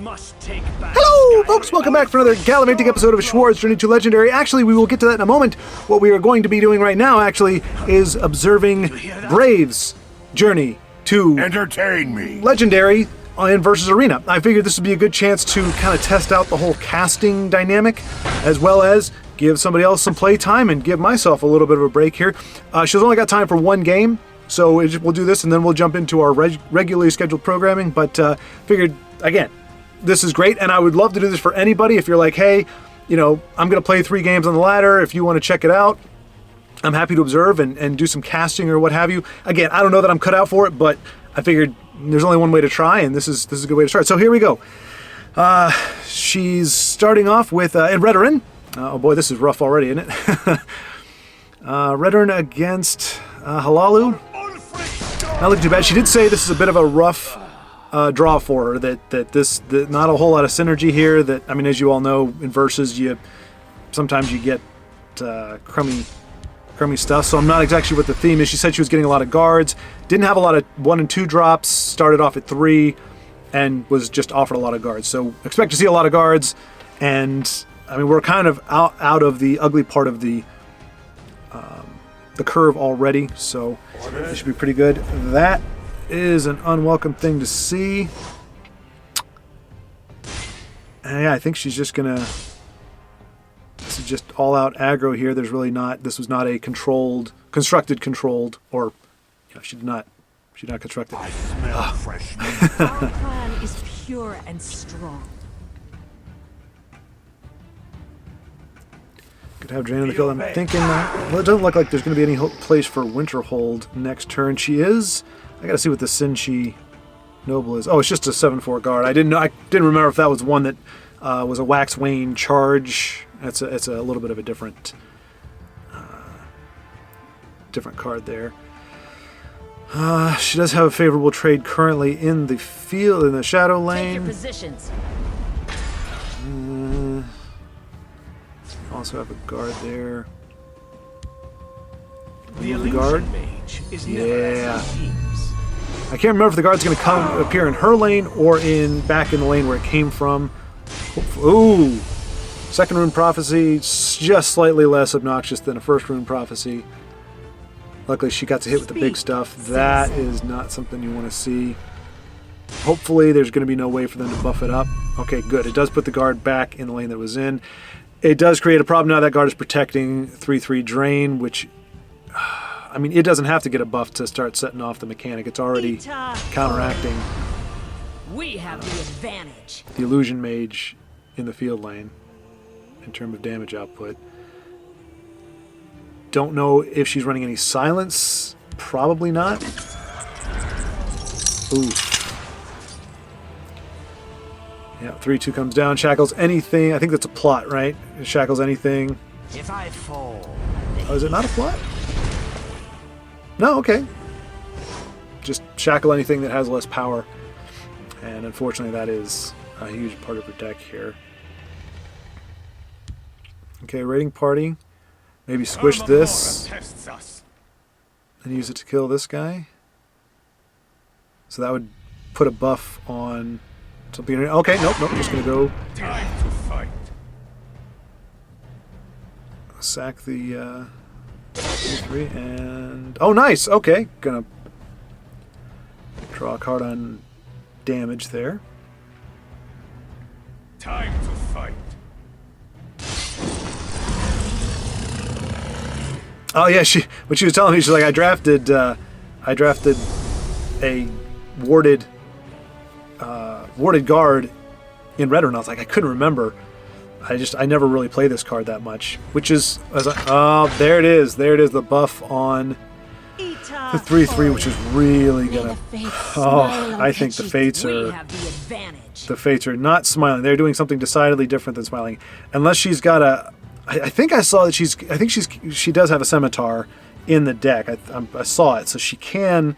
must take back. Hello, folks! Welcome back for another gallivanting episode of Schwaaard's Journey to Legendary. Actually, we will get to that in a moment. What we are going to be doing right now, actually, is observing Brave's journey to Entertain me. Legendary in versus Arena. I figured this would be a good chance to kind of test out the whole casting dynamic, as well as give somebody else some play time and give myself a little bit of a break here. She's only got time for one game, so we'll do this and then we'll jump into our regularly scheduled programming. But figured, again, this is great, and I would love to do this for anybody. If you're like, hey, you know, I'm going to play 3 games on the ladder. If you want to check it out, I'm happy to observe and do some casting or what have you. Again, I don't know that I'm cut out for it, but I figured there's only one way to try, and this is a good way to start. So here we go. She's starting off with Redoran. Oh boy, this is rough already, isn't it? Redoran against Halalu. Not looking too bad. She did say this is a bit of a rough draw for her. That not a whole lot of synergy here. That, I mean, as you all know, in versus sometimes you get crummy stuff. So I'm not exactly sure what the theme is. She said she was getting a lot of guards. Didn't have a lot of 1 and 2 drops. Started off at 3, and was just offered a lot of guards. So expect to see a lot of guards. And I mean, we're kind of out of the ugly part of the curve already, so it should be pretty good. That is an unwelcome thing to see. And yeah, I think she's just gonna. This is just all-out aggro here. There's really not. This was not a constructed, or she did not construct it. I smell fresh meat. Our plan is pure and strong. Could have Drain in the field. I'm thinking, well, it doesn't look like there's going to be any place for Winterhold next turn. She is. I got to see what the Sinchi Noble is. Oh, it's just a 7/4 guard. I didn't remember if that was one that was a Wax Wayne charge. It's a little bit of a different card there. She does have a favorable trade currently in the field, in the Shadow Lane. Take your positions. Also have a guard there. The guard. Mage is Yeah. I can't remember if the guard's going to appear in her lane or back in the lane where it came from. Ooh! Second Rune Prophecy, just slightly less obnoxious than a first Rune Prophecy. Luckily, she got to hit with the big stuff. That is not something you want to see. Hopefully, there's going to be no way for them to buff it up. Okay, good. It does put the guard back in the lane that it was in. It does create a problem now. That guard is protecting 3/3 Drain, which, I mean, it doesn't have to get a buff to start setting off the mechanic. It's already counteracting We have the advantage. the Illusion Mage in the field lane in terms of damage output. Don't know if she's running any silence. Probably not. Ooh. Yeah, 3/2 comes down, shackles anything. I think that's a plot, right? It shackles anything. If I fall. Oh, is it not a plot? No, okay. Just shackle anything that has less power. And unfortunately, that is a huge part of her deck here. Okay, raiding party. Maybe squish this and use it to kill this guy. So that would put a buff on something. Okay, nope, just gonna go Time to fight. sack the 3 and oh, nice. Okay, gonna draw a card on damage there. Time to fight. Oh yeah, what she was telling me, she's like, I drafted a warded guard in Red, and I was like, I couldn't remember. I never really play this card that much, which is, oh, there it is, the buff on the 3/3, which is really gonna. Oh, I think the fates are not smiling. They're doing something decidedly different than smiling, unless she's got a. I think I saw that she does have a scimitar in the deck. I saw it, so she can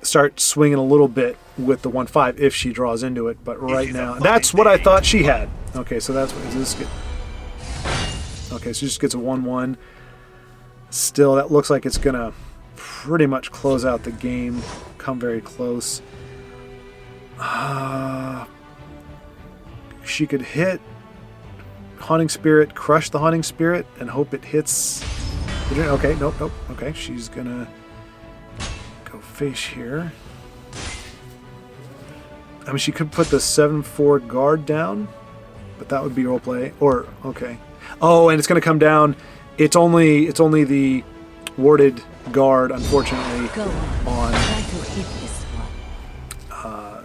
start swinging a little bit with the 1/5 if she draws into it. But right now, that's what I thought she had. Okay, so that's what is this good? Okay, so she just gets a 1/1. Still, that looks like it's gonna pretty much close out the game. Come very close. she could hit Haunting Spirit, crush the Haunting Spirit, and hope it hits. Okay, nope. Okay, she's gonna go fish here. I mean, she could put the 7/4 guard down, but that would be roleplay. Or okay. Oh, and it's gonna come down. It's only the warded guard, unfortunately, Go on. Try to hit this one.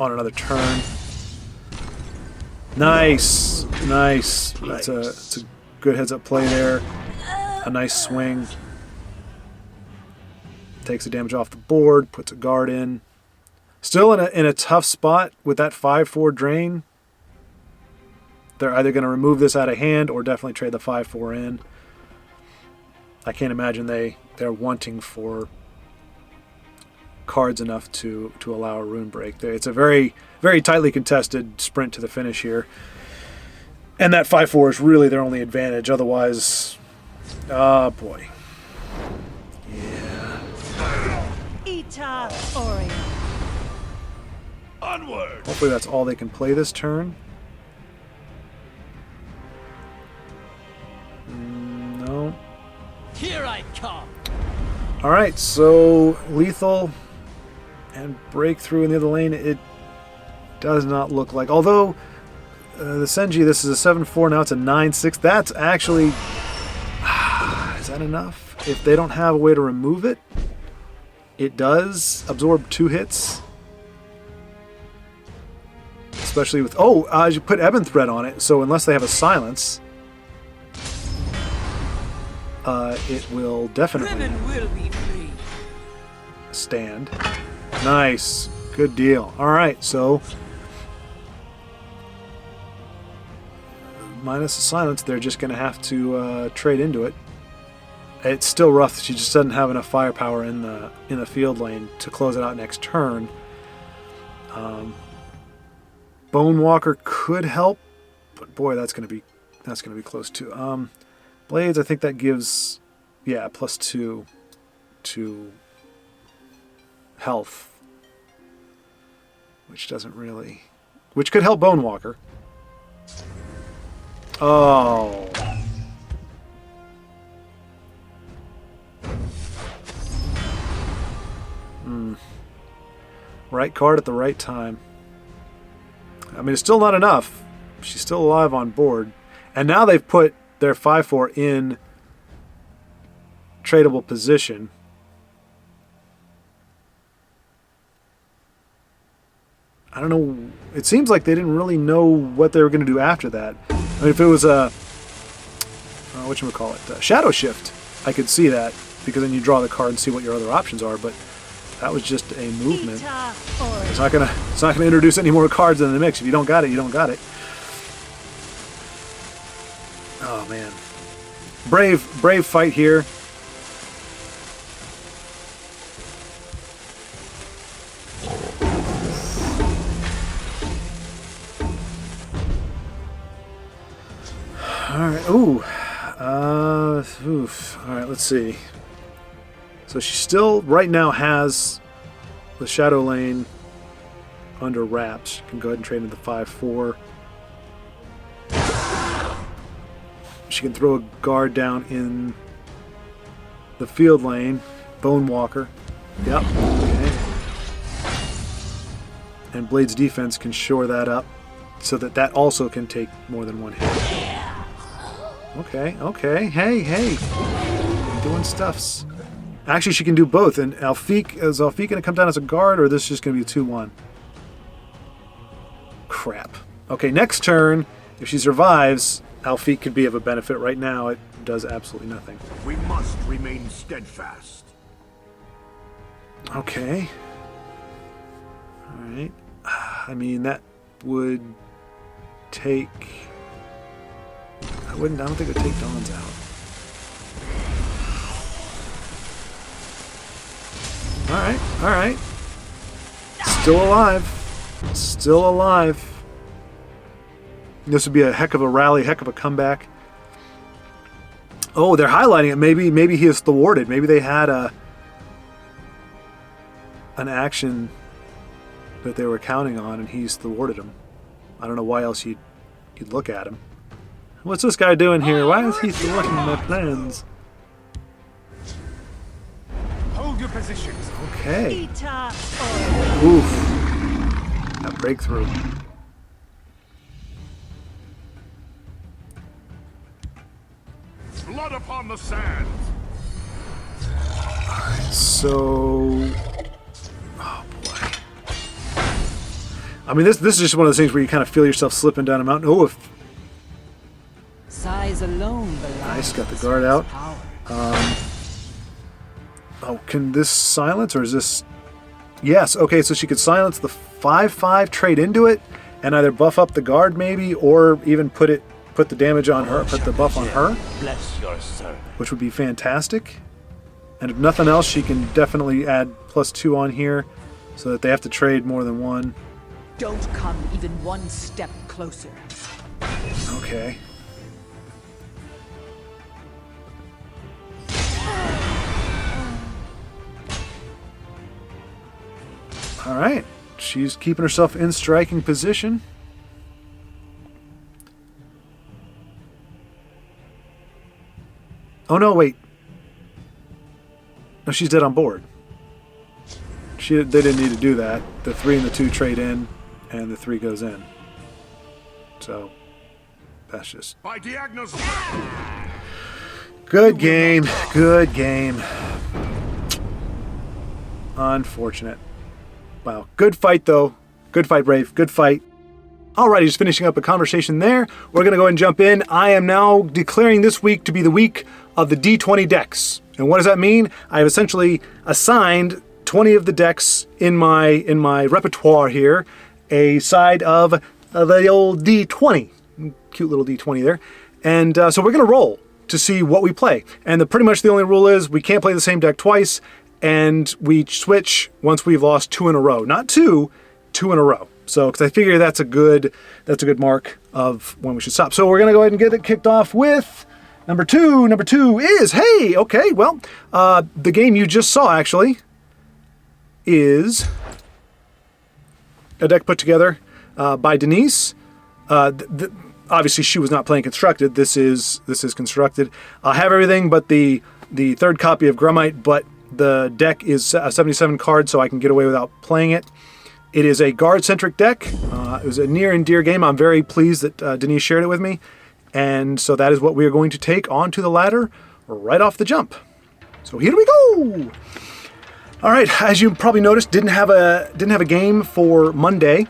on another turn. Nice. That's a good heads-up play there. A nice swing. Takes the damage off the board, puts a guard in. Still in a tough spot with that 5/4 drain. They're either going to remove this out of hand or definitely trade the 5/4 in. I can't imagine they're wanting for cards enough to allow a rune break. It's a very, very tightly contested sprint to the finish here. And that 5/4 is really their only advantage. Otherwise, oh boy. Yeah. Ita Orion. Onward! Hopefully that's all they can play this turn. No. Here I come. Alright, so lethal and breakthrough in the other lane. It does not look like. Although the Senji, this is a 7/4, now it's a 9/6. That's actually... is that enough? If they don't have a way to remove it, it does absorb 2 hits. Especially with... Oh, you put Ebon Thread on it, so unless they have a silence, it will definitely Will be free. stand. Nice. Good deal. Alright, so... minus the silence, they're just going to have to trade into it. It's still rough. She just doesn't have enough firepower in the field lane to close it out next turn. Bonewalker could help, but boy, that's going to be close too. Blades, I think that gives, yeah, +2 to health, which doesn't really, which could help Bonewalker. Oh. Right card at the right time. I mean, it's still not enough. She's still alive on board. And now they've put their 5/4 in tradable position. I don't know. It seems like they didn't really know what they were going to do after that. I mean, if it was a... whatchamacallit? Shadow Shift, I could see that, because then you draw the card and see what your other options are, but that was just a movement. It's not gonna introduce any more cards in the mix. If you don't got it, you don't got it. Oh man. Brave fight here. Alright, ooh. Alright, let's see. So she still, right now, has the Shadow Lane under wraps. She can go ahead and trade into the 5/4. She can throw a guard down in the field lane. Bonewalker. Yep. Okay. And Blade's defense can shore that up so that also can take more than one hit. Okay. Hey. Doing stuffs. Actually, she can do both. And is Alfiq going to come down as a guard, or is this just going to be a 2/1? Crap. Okay, next turn, if she survives, Alfiq could be of a benefit. Right now, it does absolutely nothing. We must remain steadfast. Okay. Alright. I mean, that would take... I don't think it would take Dawn's out. Alright. Still alive. This would be a heck of a rally, heck of a comeback. Oh, they're highlighting it. Maybe he is thwarted. Maybe they had an action that they were counting on, and he's thwarted him. I don't know why else you'd look at him. What's this guy doing here? Why is he looking at my plans? Hold your positions. Okay. Oof. That breakthrough. Blood upon the sands. So, oh boy. I mean, this is just one of those things where you kind of feel yourself slipping down a mountain. Oh, if Size alone nice, got the guard out. Oh, can this silence or is this? Yes. Okay, so she could silence the 5/5, trade into it, and either buff up the guard maybe, or even put the damage on her, put the buff on her, Bless your servant. which would be fantastic. And if nothing else, she can definitely add +2 on here, so that they have to trade more than one. Don't come even one step closer. Okay. All right. She's keeping herself in striking position. Oh no, wait. No, she's dead on board. They didn't need to do that. The 3 and the 2 trade in, and the 3 goes in. So, that's just... By Diagno's Good game. Good game. Unfortunate. Wow. Good fight, though. Good fight, Brave. Good fight. Alrighty, just finishing up a conversation there. We're going to go ahead and jump in. I am now declaring this week to be the week of the D20 decks. And what does that mean? I have essentially assigned 20 of the decks in my repertoire here, a side of the old D20. Cute little D20 there. And so we're going to roll to see what we play. And pretty much the only rule is we can't play the same deck twice, and we switch once we've lost 2 in a row. Not 2 in a row. So, because I figure that's a good mark of when we should stop. So we're going to go ahead and get it kicked off with number 2. Number 2 is, hey, okay, well, the game you just saw, actually, is a deck put together by Denise. Obviously, she was not playing constructed. This is constructed. I have everything but the third copy of Grummite, but the deck is a 77 card, so I can get away without playing it. It is a guard-centric deck. It was a near and dear game. I'm very pleased that Denise shared it with me. And so that is what we are going to take onto the ladder right off the jump. So here we go! All right, as you probably noticed, didn't have a game for Monday.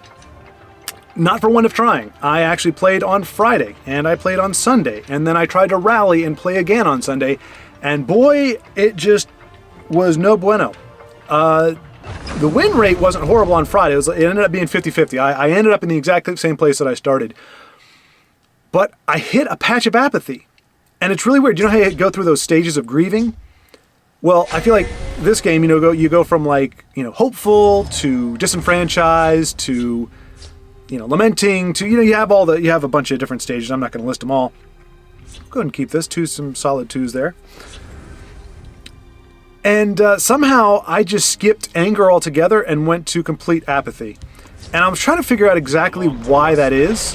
Not for want of trying. I actually played on Friday, and I played on Sunday, and then I tried to rally and play again on Sunday, and boy, it just was no bueno. The win rate wasn't horrible on Friday. It ended up being 50-50. I ended up in the exact same place that I started. But I hit a patch of apathy. And it's really weird. You know how you go through those stages of grieving? Well, I feel like this game, you go from hopeful to disenfranchised to, lamenting to, you have a bunch of different stages. I'm not going to list them all. Go ahead and keep this. Some solid 2s there. And somehow I just skipped anger altogether and went to complete apathy. And I was trying to figure out exactly why that is.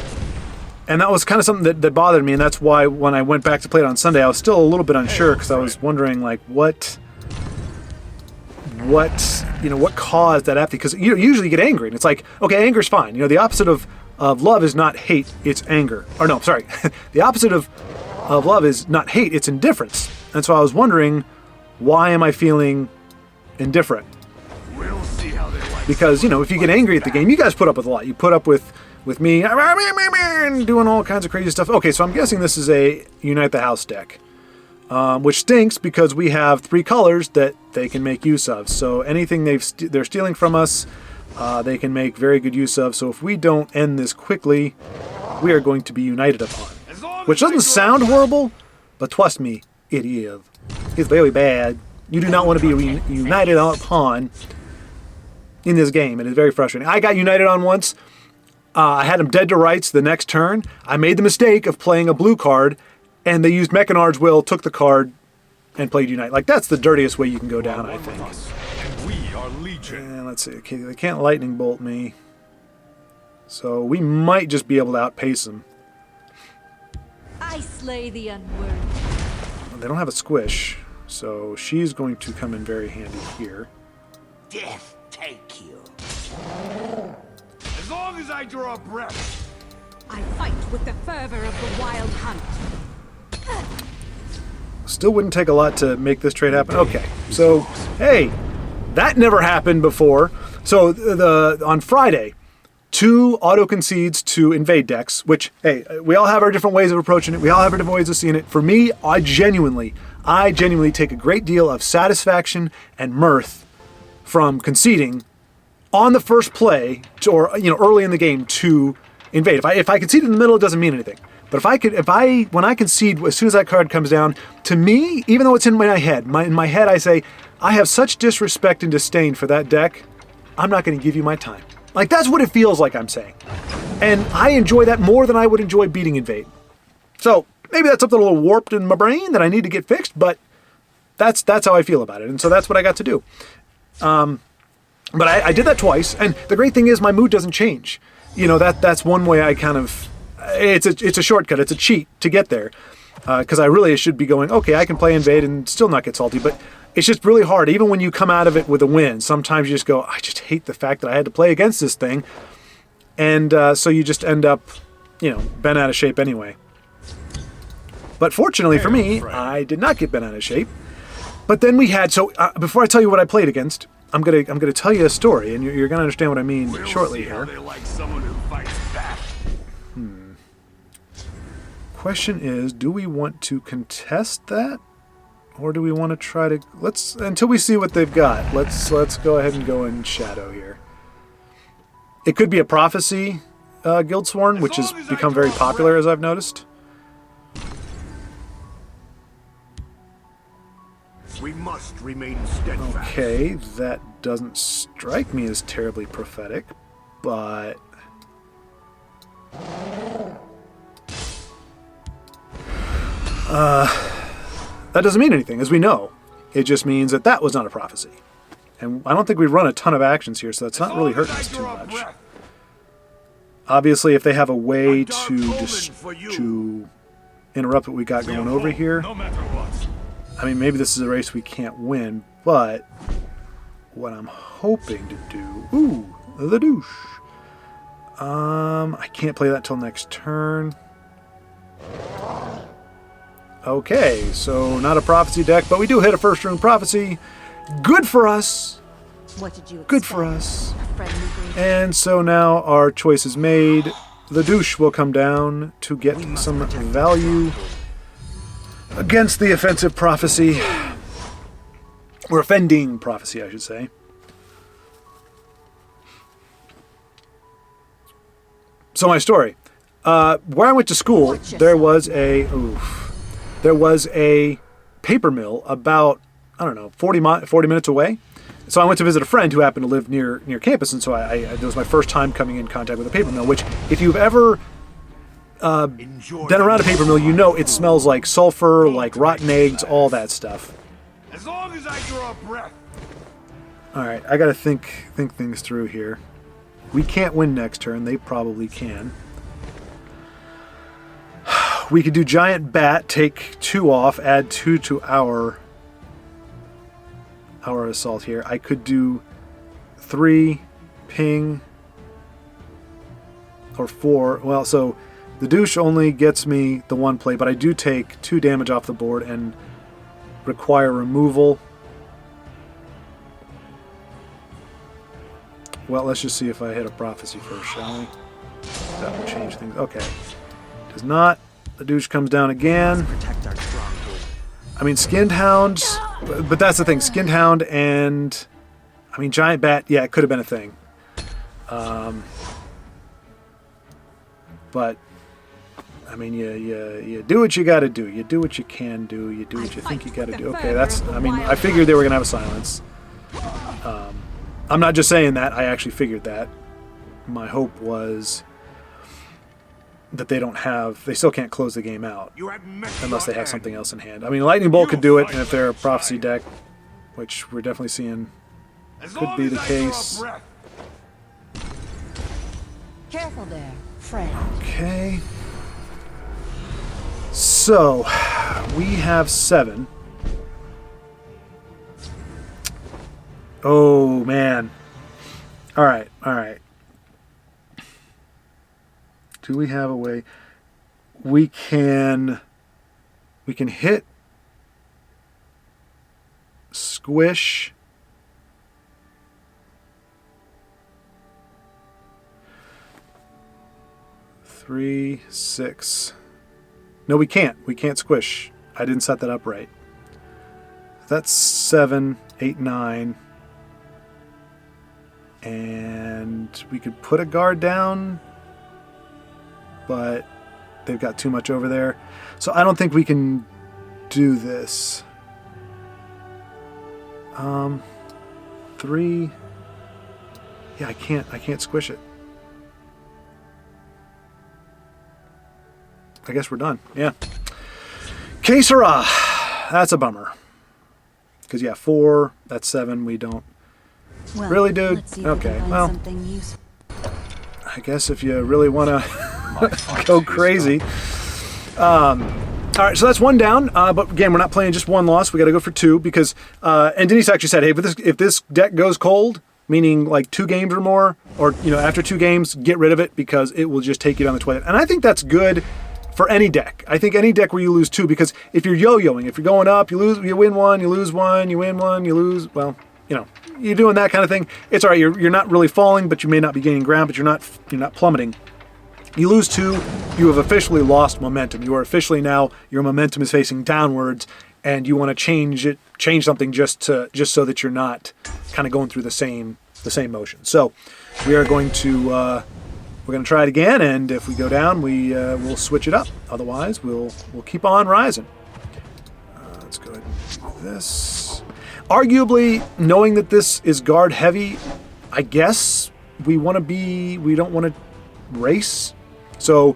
And that was kind of something that bothered me. And that's why when I went back to play it on Sunday, I was still a little bit unsure because I was wondering, what caused that apathy? Because usually you get angry. And it's like, okay, anger's fine. The opposite of love is not hate, it's anger. Or no, sorry. The opposite of love is not hate, it's indifference. And so I was wondering, why am I feeling indifferent? We'll see how they like. Because, if you get angry at the game, you guys put up with a lot. You put up with me doing all kinds of crazy stuff. Okay, so I'm guessing this is a Unite the House deck, which stinks because we have 3 colors that they can make use of. So anything they're stealing from us, they can make very good use of. So if we don't end this quickly, we are going to be united upon. Which doesn't sound horrible, but trust me, it is. It's very bad. You do not want to be united upon in this game. It is very frustrating. I got united on once. I had him dead to rights the next turn. I made the mistake of playing a blue card, and they used Mechanard's Will, took the card, and played Unite. That's the dirtiest way you can go down, I think. And we are Legion. And let's see. Okay, they can't lightning bolt me. So we might just be able to outpace them. I slay the unworthy. They don't have a squish, so she's going to come in very handy here. Death take you. As long as I draw breath. I fight with the fervor of the wild hunt. Still wouldn't take a lot to make this trade happen. Okay, so, hey, that never happened before. So on Friday, 2 auto concedes to invade decks, which, hey, we all have our different ways of approaching it. We all have our different ways of seeing it. For me, I genuinely take a great deal of satisfaction and mirth from conceding on the first play, or early in the game, to invade. If I concede in the middle, it doesn't mean anything. But when I concede, as soon as that card comes down, to me, even though it's in my head, in my head I say, I have such disrespect and disdain for that deck, I'm not going to give you my time. Like, that's what it feels like I'm saying. And I enjoy that more than I would enjoy beating invade. So maybe that's something a little warped in my brain that I need to get fixed, but that's how I feel about it. And so that's what I got to do. But I did that twice, and the great thing is my mood doesn't change. That's one way I kind of... It's a shortcut. It's a cheat to get there. Because I really should be going, okay, I can play invade and still not get salty, but it's just really hard. Even when you come out of it with a win, sometimes you just go, I just hate the fact that I had to play against this thing. And so you just end up, bent out of shape anyway. But fortunately for me, I did not get bent out of shape. But then we had, before I tell you what I played against, I'm gonna tell you a story, and you're gonna understand what I mean shortly here. They like someone who fights back. Question is, do we want to contest that, or do we want to try to until we see what they've got? Let's go ahead and go in shadow here. It could be a prophecy Guildsworn, which has become very popular, as I've noticed. We must remain steadfast. Okay, that doesn't strike me as terribly prophetic, but that doesn't mean anything, as we know. It just means that was not a prophecy. And I don't think we run a ton of actions here, so that's not really hurting us too much. Obviously, if they have a way to interrupt what we got going over here, No matter what. I mean, maybe this is a race we can't win, but what I'm hoping to do... Ooh, the douche. I can't play that till next turn. Okay, so not a prophecy deck, but we do hit a first rune prophecy. Good for us. What did you expect? Good for us. A friendly greeting? And so now our choice is made. The douche will come down to get some value against the offensive prophecy. Or offending prophecy, I should say. So my story. Where I went to school, there was a paper mill about, I don't know, 40 minutes away. So I went to visit a friend who happened to live near campus, and so it was my first time coming in contact with a paper mill, which, if you've ever been around a paper mill, you know it smells like sulfur, like rotten eggs, all that stuff. As long as I draw breath. Alright, I gotta think things through here. We can't win next turn, they probably can. We could do Giant Bat, take 2 off, add 2 to our assault here. I could do 3, ping, or 4. Well, so the douche only gets me the 1 play, but I do take 2 damage off the board and require removal. Well, let's just see if I hit a prophecy first, shall we? That will change things. Okay. Does not. The douche comes down again. Protect our stronghold. I mean, Skinned Hound, but that's the thing. Skinned Hound and, I mean, Giant Bat, yeah, it could have been a thing. But, I mean, you do what you got to do. You do what you can do. You do what you think you got to do. Okay, that's, I mean, I figured they were going to have a silence. I'm not just saying that. I actually figured that. My hope was that they still can't close the game out unless they have something else in hand. I mean, Lightning Bolt could do it, and if they're a prophecy deck, which we're definitely seeing could be the case. Careful there, friend. Okay. So, we have 7. Oh, man. Alright, alright. Do we have a way? We can hit squish. Three, 6. No, we can't. We can't squish. I didn't set that up right. That's 7, 8, 9. And we could put a guard down, but they've got too much over there. So I don't think we can do this. 3. Yeah, I can't squish it. I guess we're done. Yeah. Que sera. That's a bummer. Because, yeah, 4, that's 7. We don't. Well, Really, dude? let's see if we can Okay, find well. something useful. I guess if you really want to go crazy. All right, so that's 1 down. But again, we're not playing just 1 loss. We got to go for 2 because. And Denise actually said, "Hey, if this deck goes cold, meaning like 2 games or more, or after 2 games, get rid of it because it will just take you down the toilet." And I think that's good for any deck. I think any deck where you lose 2, because if you're yo-yoing, if you're going up, you win 1, you lose 1, you win 1, you lose. Well, you're doing that kind of thing. It's all right. You're not really falling, but you may not be gaining ground, but you're not plummeting. You lose 2, you have officially lost momentum. You are officially now, your momentum is facing downwards, and you want to change something just so that you're not kind of going through the same motion. So we are going to try it again, and if we go down, we'll switch it up. Otherwise, we'll keep on rising. Let's go ahead and do this. Arguably, knowing that this is guard heavy, I guess we don't want to race. So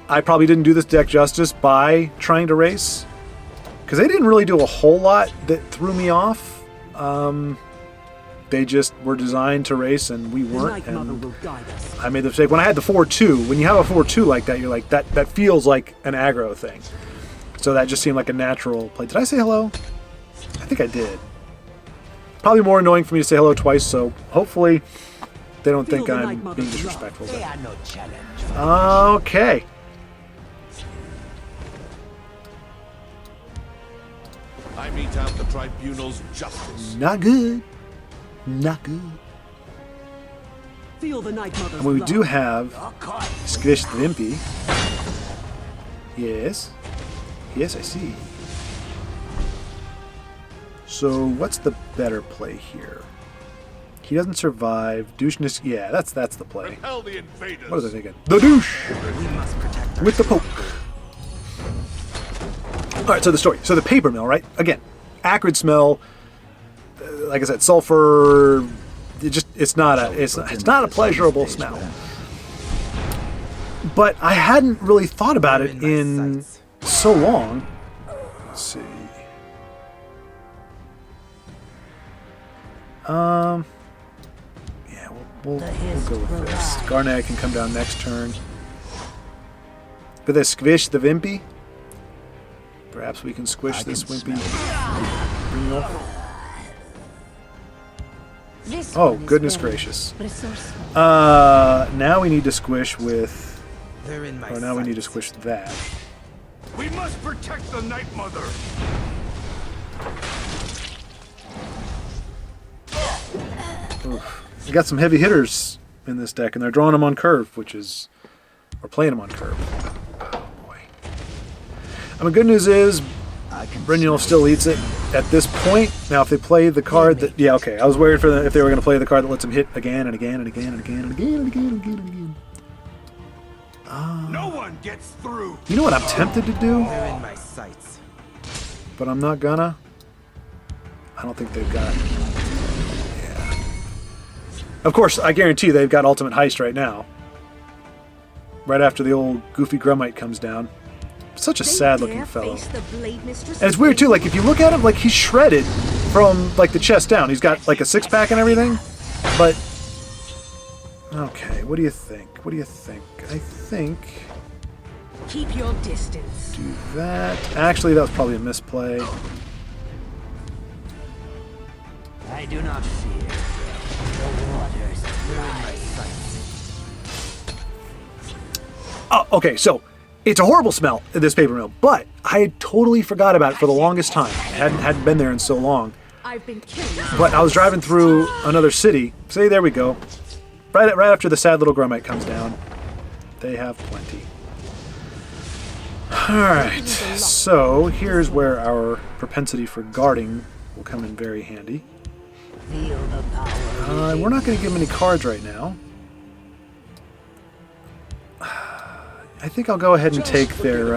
I probably didn't do this deck justice by trying to race, because they didn't really do a whole lot that threw me off. They just were designed to race, and we weren't. And I made the mistake. When I had the 4-2, when you have a 4-2 like that, you're like, that feels like an aggro thing. So that just seemed like a natural play. Did I say hello? I think I did. Probably more annoying for me to say hello twice, so hopefully they don't think I'm being disrespectful. They are no challenge. Okay. I mete out the tribunal's justice. Not good. Not good. Feel the Night Mother's And we do love. have Squish the Wimpy. Yes. Yes, I see. So what's the better play here? He doesn't survive. Doucheness. Yeah, that's the play. Repel the invaders. What was I thinking? The douche We must protect with the poke. All right. So the story. So the paper mill, right? Again, acrid smell. Like I said, sulfur. It's not a pleasurable smell. But I hadn't really thought about it in so long. Let's see. Yeah, we'll go with this. Garnet can come down next turn. But they squish the Wimpy. Perhaps we can squish this Wimpy. Bring it off. Oh, goodness gracious. Now we need to squish with... They're in my Oh, now we need to sights. squish that. We must protect the Night Mother. Oof. We got some heavy hitters in this deck, and they're drawing them on curve, or playing them on curve. Oh, boy. I mean, good news is, Brynjolf still eats it at this point. Now, if they play the card that... Yeah, okay. I was worried for them if they were going to play the card that lets them hit again and again and again and again and again and again and again and again. No one gets through. You know what I'm tempted to do? They're in my sights. But I'm not gonna. I don't think they've got... Yeah. Of course, I guarantee they've got Ultimate Heist right now. Right after the old goofy Grummite comes down. Such a sad-looking fellow. And it's weird, too. Like, if you look at him, like, he's shredded from, like, the chest down. He's got, like, a six-pack and everything. But... Okay, what do you think? What do you think? I think Keep your distance. do that. Actually, that was probably a misplay. I do not fear. The waters rise. Oh, okay, so it's a horrible smell, this paper mill, but I had totally forgot about it for the longest time. I hadn't been there in so long. I've been killing. But I was driving through another city. See, there we go. Right after the sad little grumite comes down. They have plenty. Alright, so here's where our propensity for guarding will come in very handy. Feel the power. We're not going to give them any cards right now. I think I'll go ahead and take their...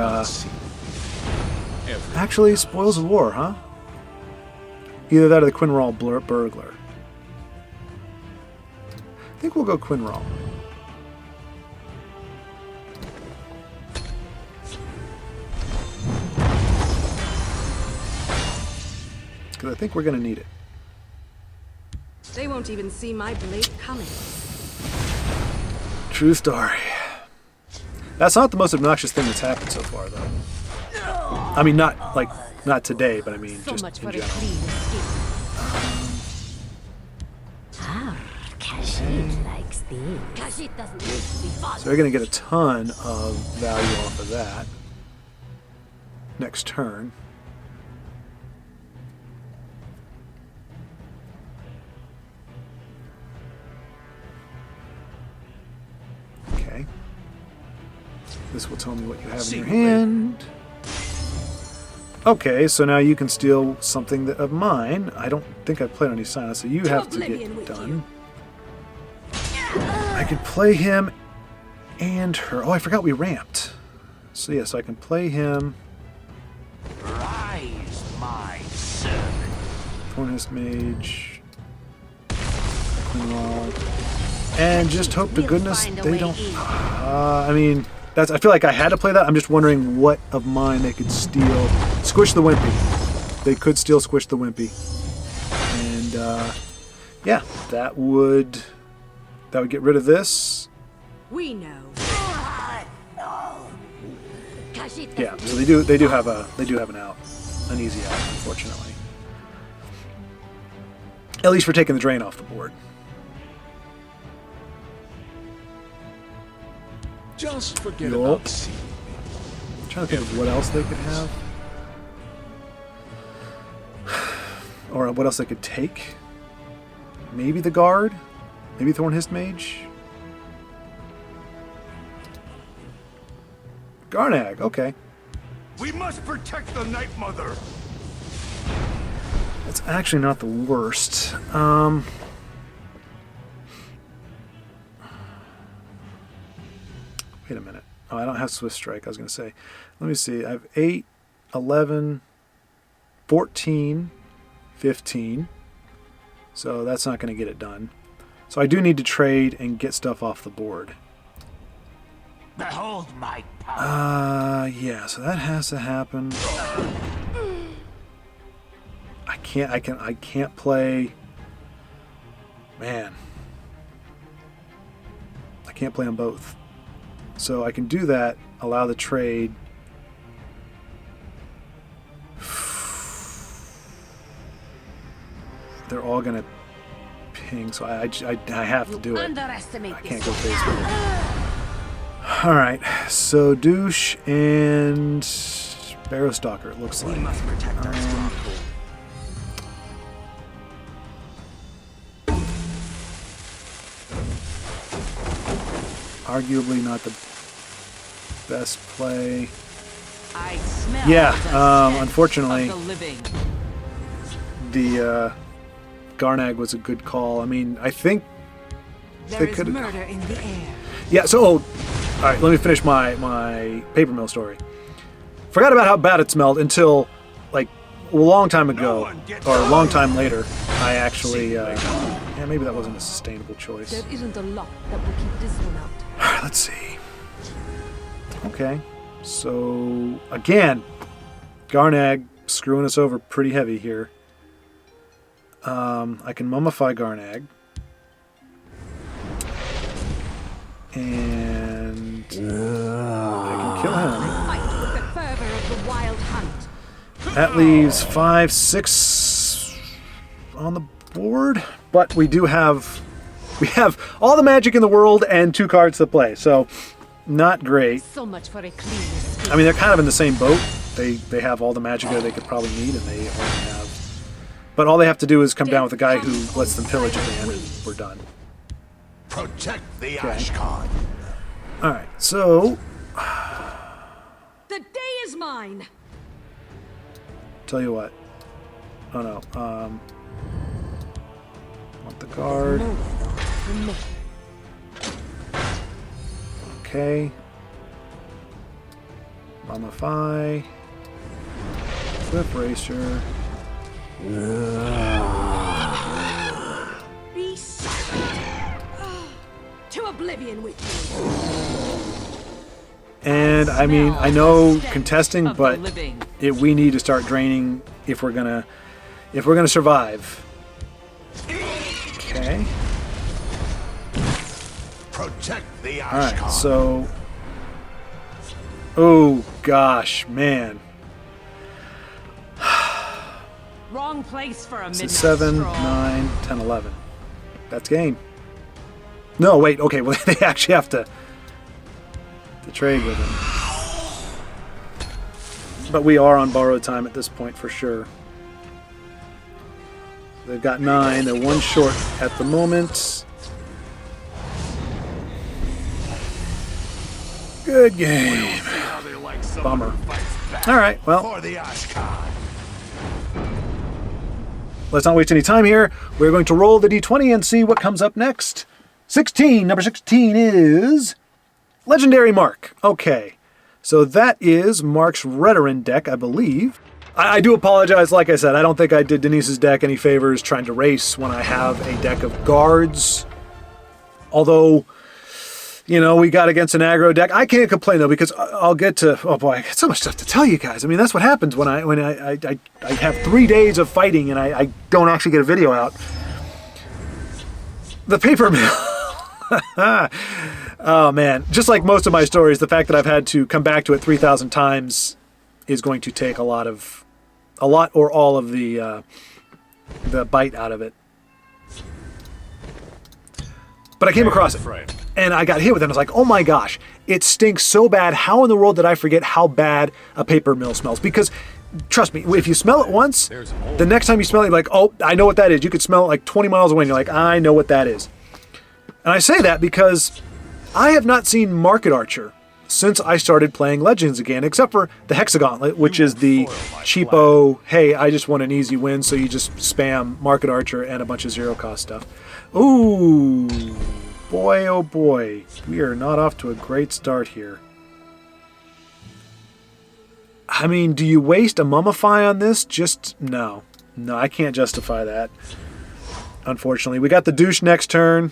Actually, Spoils of War, huh? Either that or the Quinral Burglar. I think we'll go Quinral. Because I think we're going to need it. They won't even see my blade coming. True story. That's not the most obnoxious thing that's happened so far, though. I mean, not today, but I mean, So just much in for a general. clean escape. Kashid likes these. Kashid doesn't need to be fought. So we're going to get a ton of value off of that next turn. Okay. This will tell me what you have in your hand. Okay, so now you can steal something of mine. I don't think I've played on any silence, so you have to oblivion get with done. I could play him and her. Oh, I forgot we ramped. So yes, I can play him. Rise, my servant. Thornhist Mage. Quinral. And just hope to goodness they don't... I mean, I feel like I had to play that. I'm just wondering what of mine they could steal. Squish the Wimpy. They could still Squish the Wimpy. And, yeah, that would get rid of this. We know. Kashid Yeah, doesn't so need they do have an out. An easy out, unfortunately. At least for taking the drain off the board. Just forget Yup. about seeing me. I'm trying to think of what else they could have. Or what else they could take. Maybe the guard? Maybe Thornhist Mage? Garnag, okay. We must protect the Night Mother. That's actually not the worst. Wait a minute. Oh, I don't have Swift Strike, I was going to say. Let me see. I have 8, 11, 14, 15. So that's not going to get it done. So I do need to trade and get stuff off the board. Behold my power. Yeah, so that has to happen. I can't play. Man. I can't play on both. So I can do that, allow the trade. They're all gonna ping, so I have to do it. underestimate I can't this. go face with it. Alright, so Douche and Barrowstalker, it looks We like. must protect our stronghold. Arguably not the best play. I smell Yeah, the stench unfortunately, of the living. the Garnag was a good call. I mean, I think There they is could have... murder in the air. Yeah, so, all right, let me finish my paper mill story. Forgot about how bad it smelled until, like, a long time ago, or a long time later, I actually, yeah, maybe that wasn't a sustainable choice. There isn't a lot that will keep this one out. All right, let's see. Okay, so, again, Garnag screwing us over pretty heavy here. I can mummify Garnag. And I can kill him. Fight with the fervor of the wild hunt. That leaves 5, 6 on the board. But we have all the magic in the world and 2 cards to play. So not great. So much for a clean escape. I mean, they're kind of in the same boat. They have all the magic that they could probably need, and they only have. But all they have to do is come down with a guy who lets them pillage at the end, and we're done. Protect the Ashkan. All right, so The day is mine. tell you what. Oh no. Want the card? Okay. Mummify. Swift Racer. Be silent. To oblivion with you. And I mean, I know contesting, Of the but living. we need to start draining if we're gonna survive. Okay. Protect the All right. Ashkan. So. Oh gosh, man. Wrong place for a This midnight is 7, stroll. 9, 10, 11. That's game. No, wait. Okay, well they actually have to trade with him. But we are on borrowed time at this point for sure. They've got 9. They're 1 short at the moment. Good game. How they like someone Bummer. who fights back All right, well, for the Ashkan. let's not waste any time here. We're going to roll the d20 and see what comes up next. 16. Number 16 is Legendary Mark. Okay, so that is Mark's Redoran deck, I believe. I do apologize. Like I said, I don't think I did Denise's deck any favors trying to race when I have a deck of guards. Although, you know, we got against an aggro deck. I can't complain though, because I'll get to. Oh boy, I got so much stuff to tell you guys. I mean, that's what happens when I have 3 days of fighting and I don't actually get a video out. The paper mill. Oh man, just like most of my stories, the fact that I've had to come back to it 3,000 times is going to take a lot or all of the bite out of it. But I came across it, and I got hit with it. I was like, oh my gosh, it stinks so bad. How in the world did I forget how bad a paper mill smells? Because, trust me, if you smell it once, the next time you smell it, you're like, oh, I know what that is. You could smell it like 20 miles away, and you're like, I know what that is. And I say that because I have not seen Market Archer since I started playing Legends again, except for the Hexagauntlet, which is the cheapo, hey, I just want an easy win, so you just spam Market Archer and a bunch of zero-cost stuff. Ooh, boy, oh boy, we are not off to a great start here. I mean, do you waste a Mummify on this? No, I can't justify that, unfortunately. We got the douche next turn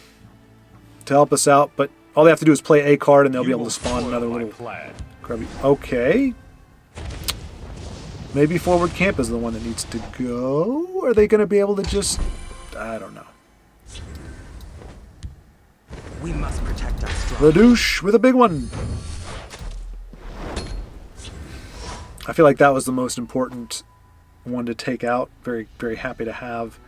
to help us out, but all they have to do is play a card and they'll be able to spawn another little grubby. Okay. Maybe forward camp is the one that needs to go? Are they going to be able to just... I don't know. We must protect our strong. The douche with a big one. I feel like that was the most important one to take out. Very, very happy to have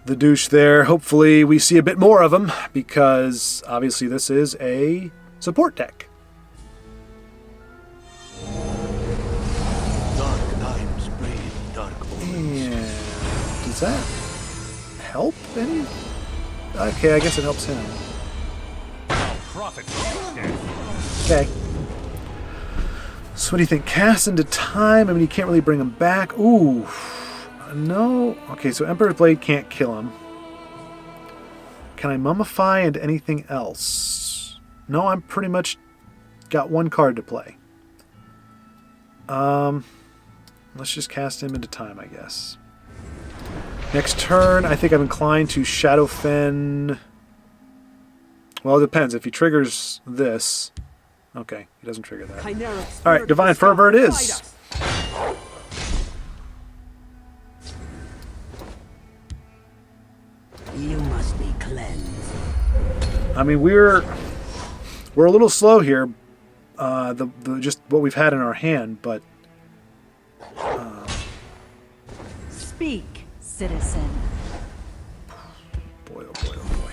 the douche there. Hopefully we see a bit more of him, because obviously this is a support deck. Dark times breed dark omens. And does that help any? Okay, I guess it helps him. Okay. So what do you think? Cast into time? I mean, you can't really bring him back. Ooh. No. Okay, so Emperor's Blade can't kill him. Can I mummify into anything else? No, I'm pretty much got 1 card to play. Let's just cast him into time, I guess. Next turn, I think I'm inclined to Shadowfen. Well, it depends. If he triggers this... Okay, he doesn't trigger that. Alright, Divine Fervor it is. You must be cleansed. I mean, we're We're a little slow here. Just what we've had in our hand, but Speak, citizen. boy, oh boy, oh boy.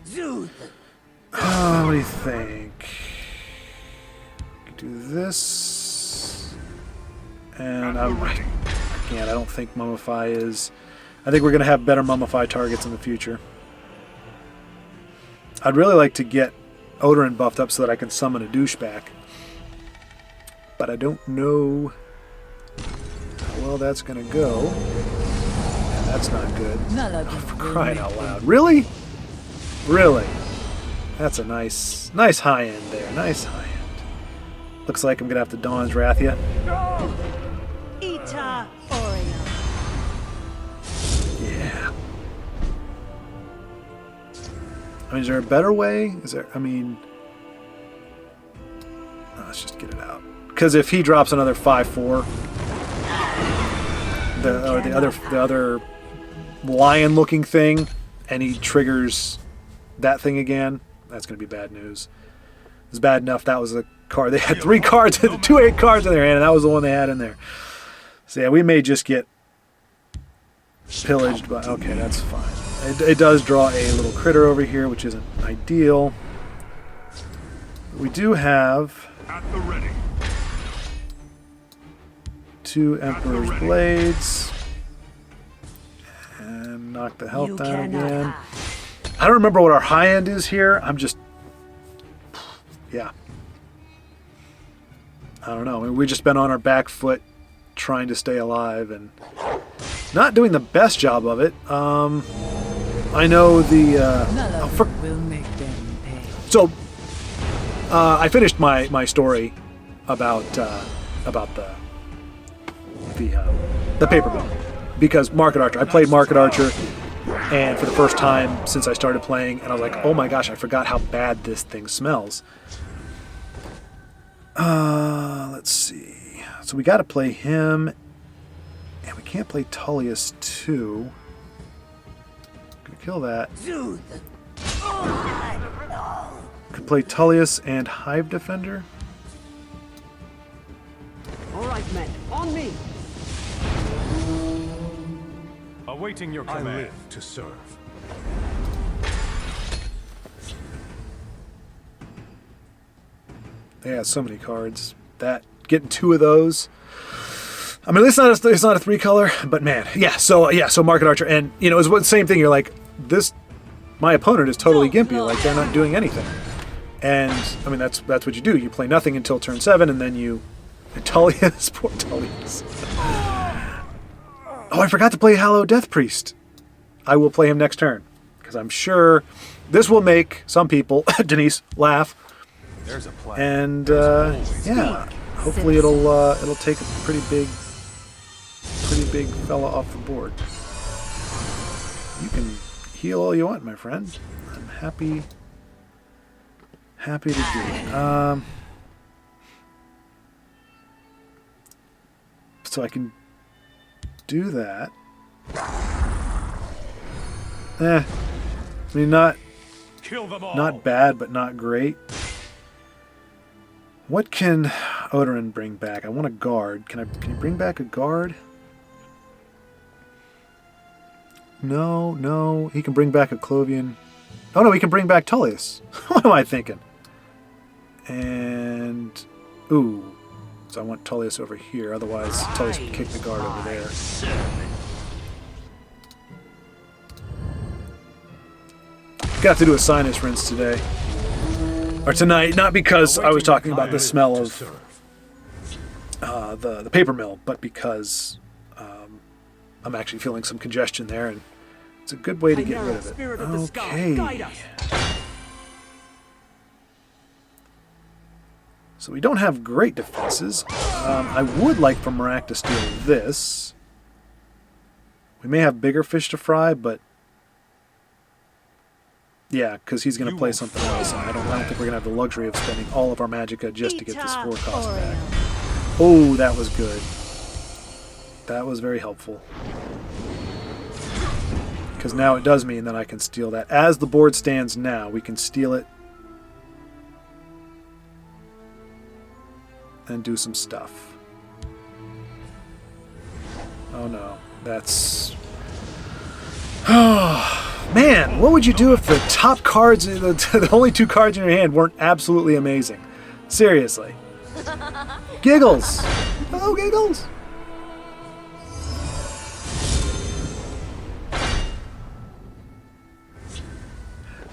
Zooth. What do you think? Do this, and again, I don't think Mummify is. I think we're going to have better Mummify targets in the future. I'd really like to get Odorin buffed up so that I can summon a douchebag, but I don't know how well that's going to go. And that's not good. Oh, for crying out loud! Really? Really? That's a nice high end there. Nice high end. Looks like I'm gonna have to Dawn's Wrathia. Ita Orion. Yeah. I mean, is there a better way? Is there? I mean, let's just get it out. Because if he drops another 5/4, the other lion-looking thing, and he triggers that thing again, that's gonna be bad news. It's bad enough that was a card. They had 3 cards, 2 8 cards in their hand, and that was the one they had in there. So yeah, we may just get pillaged, but okay, that's fine. It does draw a little critter over here, which isn't ideal. We do have At the ready. 2 Emperor's Blades. And knock the health down again. I don't remember what our high end is here. I'm just... yeah. I don't know. I mean, we've just been on our back foot trying to stay alive and not doing the best job of it. I know the... will make them pay. So, I finished my story about the paper mill because Market Archer. I played Market Archer, and for the first time since I started playing, and I was like, oh my gosh, I forgot how bad this thing smells. Let's see. So we got to play him, and we can't play Tullius too. Gonna kill that. Could play Tullius and Hive Defender. All right, men, on me. Awaiting your command. I live to serve. Yeah, so many cards. That getting 2 of those. I mean, it's not a 3-color, but man, yeah. So Market Archer, and you know, it's the same thing. You're like, this. My opponent is totally gimpy. Like they're not doing anything. And I mean, that's what you do. You play nothing until turn 7, and then you. Tullius, poor Tullius. Oh, I forgot to play Hallowed Death Priest. I will play him next turn because I'm sure this will make some people, Denise, laugh. There's a plan. And yeah, hopefully it'll take a pretty big fella off the board. You can heal all you want, my friend. I'm happy to do it. So I can do that. I mean, not bad, but not great. What can Odorin bring back? I want a guard. Can you bring back a guard? No. He can bring back a Clovian. Oh no, he can bring back Tullius. What am I thinking? And ooh. So I want Tullius over here, otherwise Tullius would kick the guard over there. Gonna have to do a sinus rinse today. Or tonight, not because I was talking about the smell of the paper mill, but because I'm actually feeling some congestion there, and it's a good way to get rid of it. Okay. So we don't have great defenses. I would like for Marak to steal this. We may have bigger fish to fry, but yeah, because he's going to play something else. And I don't think we're going to have the luxury of spending all of our magicka just to get this 4 cost back. Oh, that was good. That was very helpful. Because now it does mean that I can steal that. As the board stands now, we can steal it and do some stuff. Oh no, that's... Oh, man, what would you do if the top cards, the only 2 cards in your hand weren't absolutely amazing? Seriously. Giggles! Oh, Giggles!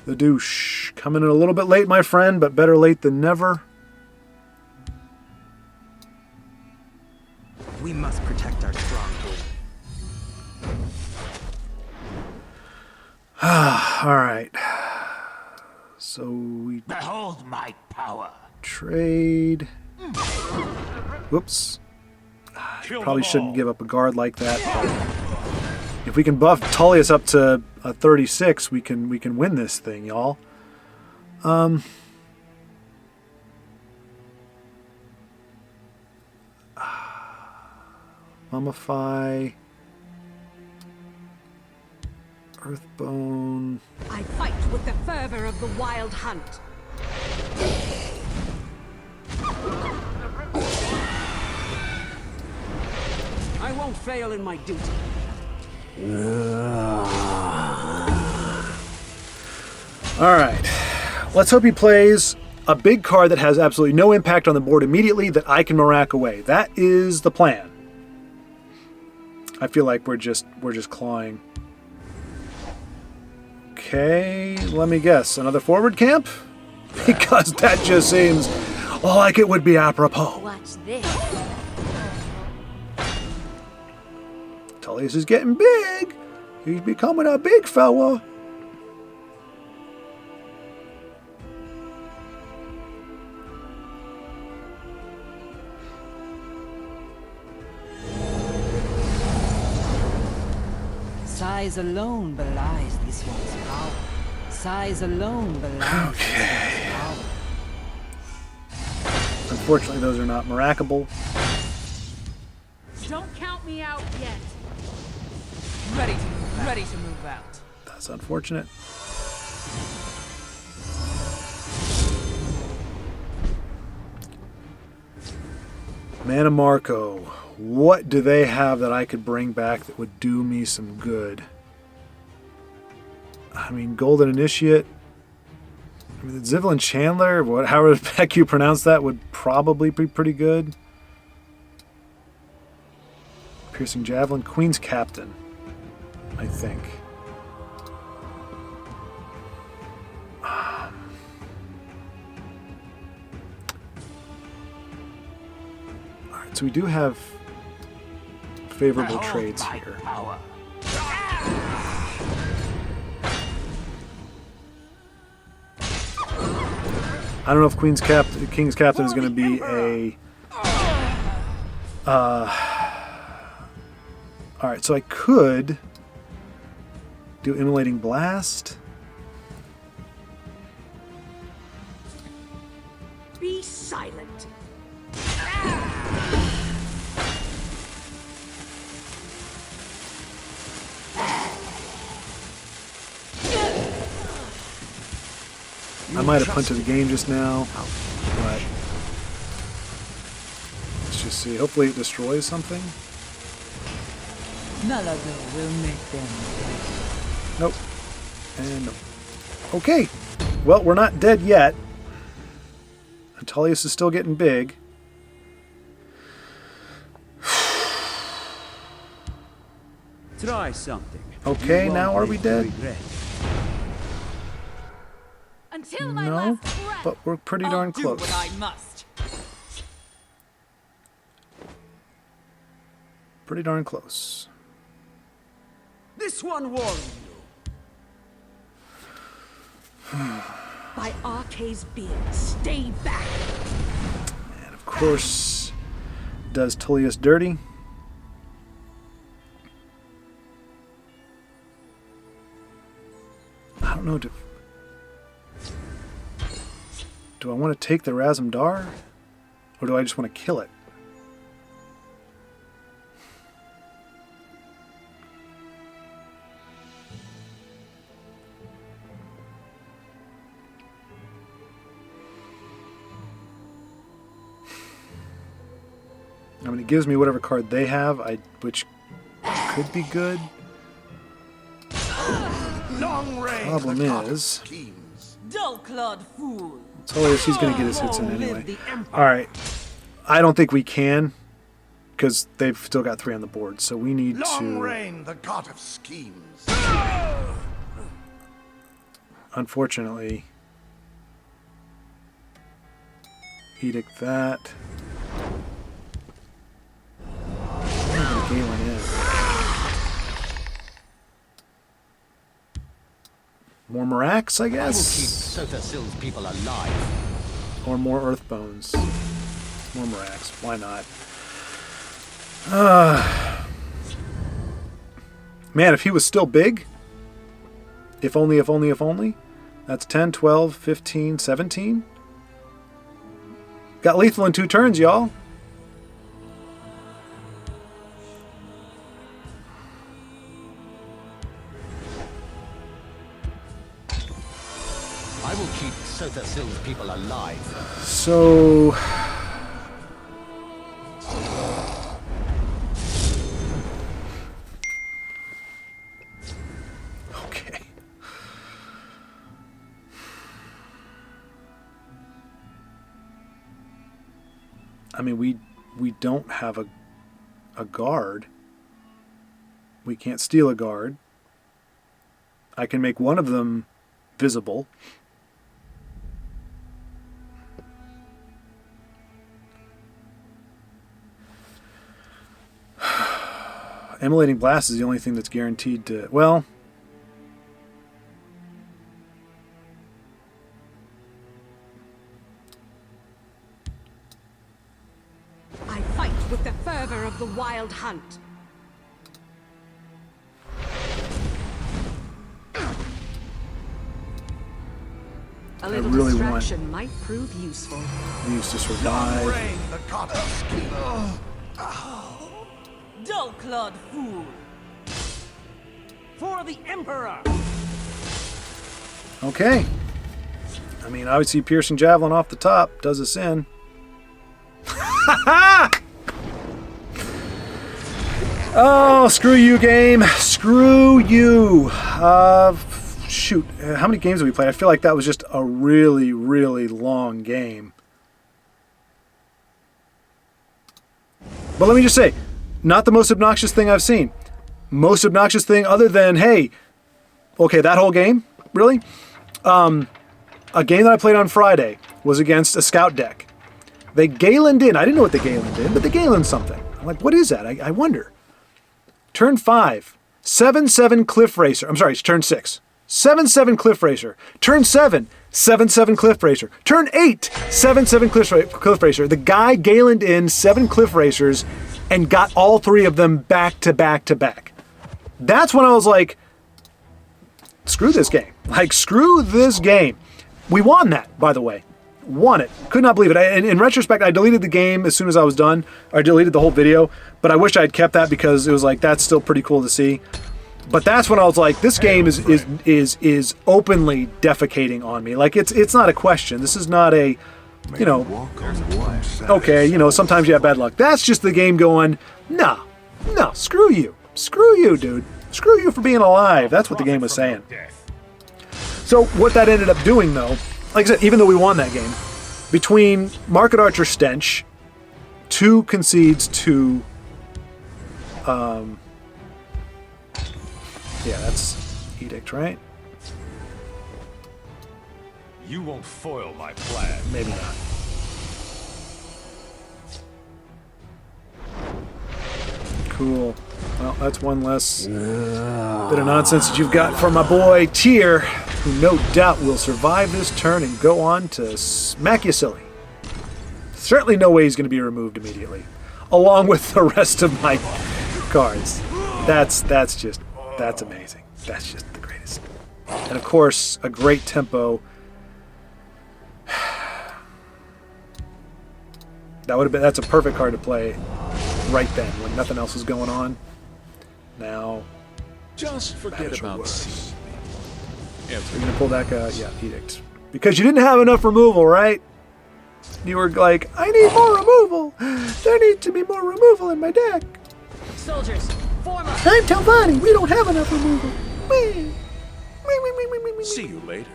The douche. Coming in a little bit late, my friend, but better late than never. We must protect our stronghold. Alright. So we Behold my power. trade. Whoops. Probably shouldn't give up a guard like that. But if we can buff Tullius up to a 36, we can win this thing, y'all. Mummify. Earthbone. I fight with the fervor of the wild hunt. I won't fail in my duty. Alright. Let's hope he plays a big card that has absolutely no impact on the board immediately that I can Mirac away. That is the plan. I feel like we're just clawing. Okay, let me guess. Another forward camp? Because that just seems like it would be apropos. Watch this. Tullius is getting big. He's becoming a big fella. Size alone belies this one's power. Size alone belies this one's power. Unfortunately, those are not Miracable. Don't count me out yet. Ready to move out. That's unfortunate. Mana Marco. What do they have that I could bring back that would do me some good? I mean, Golden Initiate. I mean, the Zivlin Chandler, however the heck you pronounce that, would probably be pretty good. Piercing Javelin. Queen's Captain, I think. Alright, so we do have favorable trades here. Power. I don't know if King's Captain is going to be a... Alright, so I could do Immolating Blast. Be silent. I might have punted the game just now, but let's just see. Hopefully it destroys something. Malaga will make them. Nope. And nope. Okay. Well, we're not dead yet. Tullius is still getting big. Try something. Okay, now are we dead? Until my No, last breath. but we're pretty darn close. Do what I must. Pretty darn close. This one warned you. By Arca's being, stay back. And of course, does Tullius dirty. I don't know. Do I want to take the Razumdar? Or do I just want to kill it? I mean, it gives me whatever card they have, which could be good. Long range. Problem is, Schemes. Dull-clawed fool. it's hilarious he's going to get his hits in anyway. Alright, I don't think we can, because they've still got 3 on the board, so we need Long to... reign, the god of schemes. Unfortunately, edict that. Galen in. More Marax, I guess? Sothasil's people alive. Or more Earthbones. More Marax, why not? Man, if he was still big, if only, if only, if only, that's 10, 12, 15, 17. Got lethal in 2 turns, y'all. I will keep Sothasil's people alive. So... Okay. I mean, we don't have a guard. We can't steal a guard. I can make one of them visible. Emulating Blast is the only thing that's guaranteed to... Well... I fight with the fervor of the wild hunt. A little really distraction might prove useful. Needs to Long survive. reign, the god of schemes. Dull-clawed fool. For the Emperor. Okay. I mean, obviously, Piercing Javelin off the top does us in. Oh, screw you, game. Screw you. Shoot. How many games have we played? I feel like that was just a really, really long game. But let me just say, not the most obnoxious thing I've seen. Most obnoxious thing other than, hey, okay, that whole game? Really? A game that I played on Friday was against a scout deck. They Galened in. I didn't know what they Galened in, but they Galened something. I'm like, what is that? I wonder. Turn 5, 7/7 Cliff Racer. I'm sorry, it's turn 6. 7/7 Cliff Racer. Turn 7, 7/7 Cliff Racer. Turn 8, 7/7 Cliff Racer. The guy Galened in 7 Cliff Racers and got all 3 of them back to back to back. That's when I was like, screw this game. Like, screw this game. We won that, by the way. Won it. Could not believe it. In retrospect, I deleted the game as soon as I was done. I deleted the whole video, but I wish I had kept that because it was like, that's still pretty cool to see. But that's when I was like, this game is openly defecating on me. Like, it's not a question. This is not a, you know, okay, you know, sometimes you have bad luck. That's just the game going, no, screw you. Screw you, dude. Screw you for being alive. That's what the game was saying. So what that ended up doing, though, like I said, even though we won that game, between Market Archer Stench, 2 concedes to, yeah, that's Edict, right? You won't foil my plan. Maybe not. Cool. Well, that's one less bit of nonsense that you've got from my boy Tyr, who no doubt will survive this turn and go on to smack you silly. Certainly no way he's going to be removed immediately, along with the rest of my cards. That's amazing. That's just the greatest. And of course, a great tempo. That's a perfect card to play right then when nothing else is going on. Now, Just forget about C. you're gonna pull that guy, yeah, Edict, because you didn't have enough removal, right? You were like, I need more removal. There needs to be more removal in my deck. Soldiers, form up. I'm Talvani. We don't have enough removal. Wee. See you later.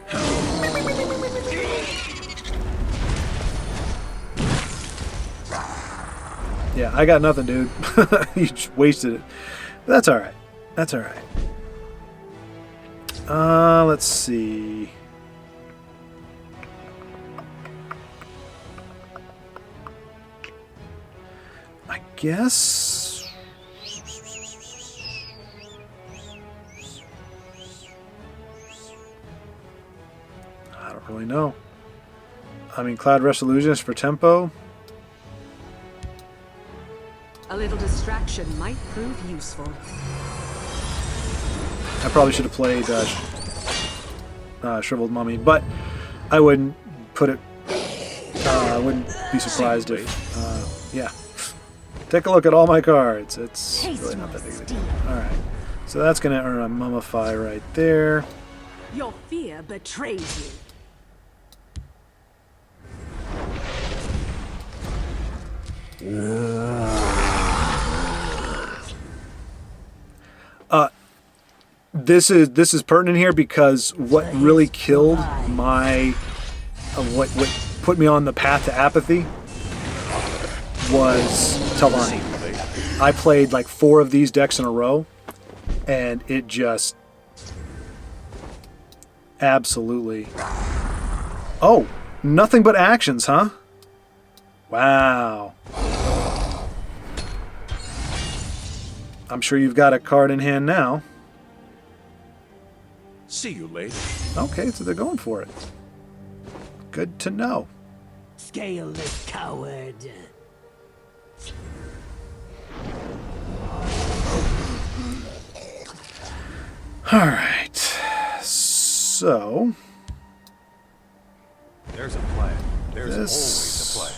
Yeah, I got nothing, dude. You just wasted it. But that's alright. That's alright. Let's see. I guess. I don't really know. I mean, Cloud Resolutions for tempo. A little distraction might prove useful. I probably should have played Shriveled Mummy, but I wouldn't put it. I wouldn't be surprised if. Yeah. Take a look at all my cards. It's really not that big of a deal. Alright. So that's going to earn a Mummify right there. Your fear betrays you. This is pertinent here because what really killed my what put me on the path to apathy was Talvani. I played like 4 of these decks in a row, and it just absolutely. Oh, nothing but actions, huh? Wow. I'm sure you've got a card in hand now. See you later. Okay, so they're going for it. Good to know. Scaleless coward. Alright. So. There's a plan. There's This- always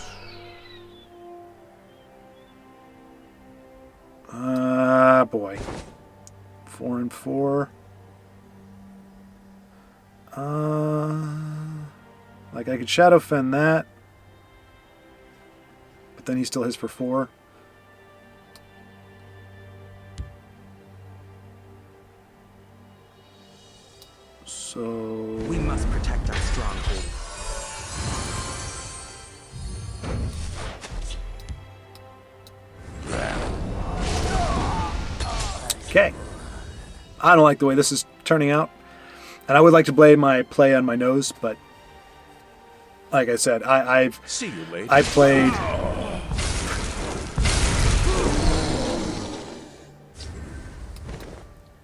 a plan. Boy. 4 and 4. Like I could Shadow Fend that. But then he still hits for 4. So. We must protect our stronghold. Okay. I don't like the way this is turning out. And I would like to blame my play on my nose, but like I said, I've See you later. I played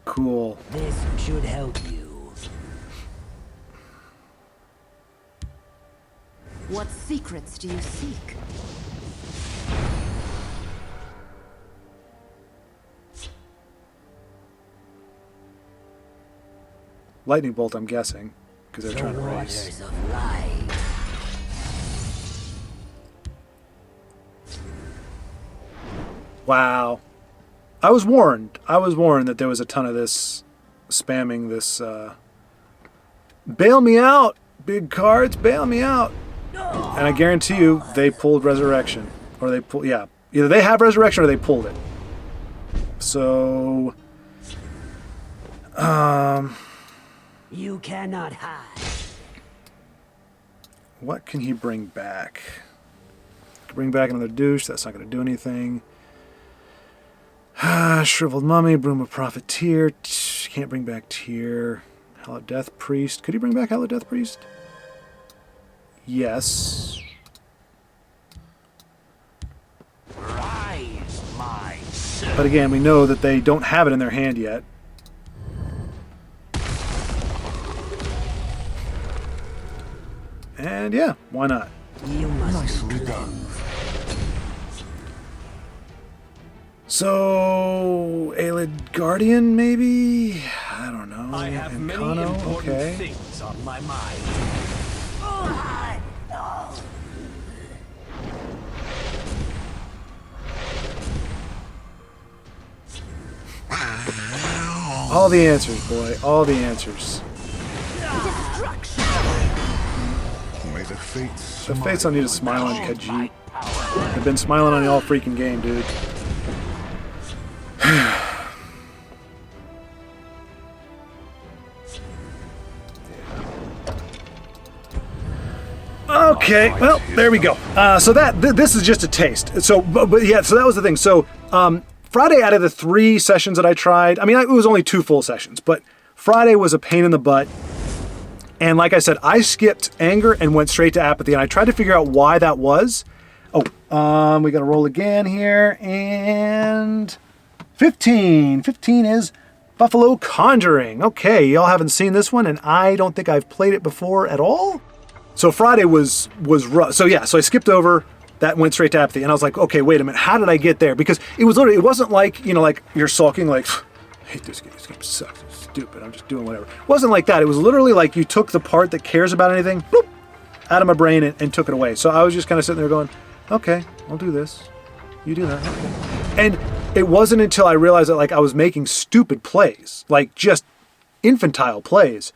cool. This should help you. What secrets do you seek? Lightning bolt, I'm guessing, because they're trying to race. Waters of life. Wow. I was warned. I was warned that there was a ton of this spamming this bail me out, big cards, bail me out. And I guarantee you they pulled Resurrection. Or they pulled, yeah. Either they have Resurrection or they pulled it. So You cannot hide. what can he bring back? Bring back another douche, that's not going to do anything. Shriveled Mummy, Broom of Profiteer. Can't bring back Tear. Hallowed Death Priest. Could he bring back Hallowed Death Priest? Yes. Rise, my son. But again, we know that they don't have it in their hand yet. And yeah, why not? You must Nicely be done. So, Aelid Guardian, maybe? I don't know. I have many Encano? important Okay. things on my mind. All the answers, boy. All the answers. Destruction! Wait The fates don't need to smile on Khajiit. They've been smiling on you all freaking game, dude. Okay, well, there we go. So this is just a taste. So, but yeah, so that was the thing. So, Friday, out of the 3 sessions that I tried, I mean, it was only 2 full sessions, but Friday was a pain in the butt. And like I said, I skipped anger and went straight to apathy, and I tried to figure out why that was. Oh, we got to roll again here, and 15. 15 is Buffalo Conjuring. Okay, y'all haven't seen this one, and I don't think I've played it before at all. So Friday was rough. So yeah, so I skipped over that, went straight to apathy, and I was like, okay, wait a minute, how did I get there? Because it was literally, it wasn't like, you know, like you're sulking, like, I hate this game sucks, it's stupid, I'm just doing whatever. It wasn't like that. It was literally like you took the part that cares about anything, boop, out of my brain and took it away. So I was just kind of sitting there going, okay, I'll do this. You do that. Okay. And it wasn't until I realized that like I was making stupid plays, like just infantile plays,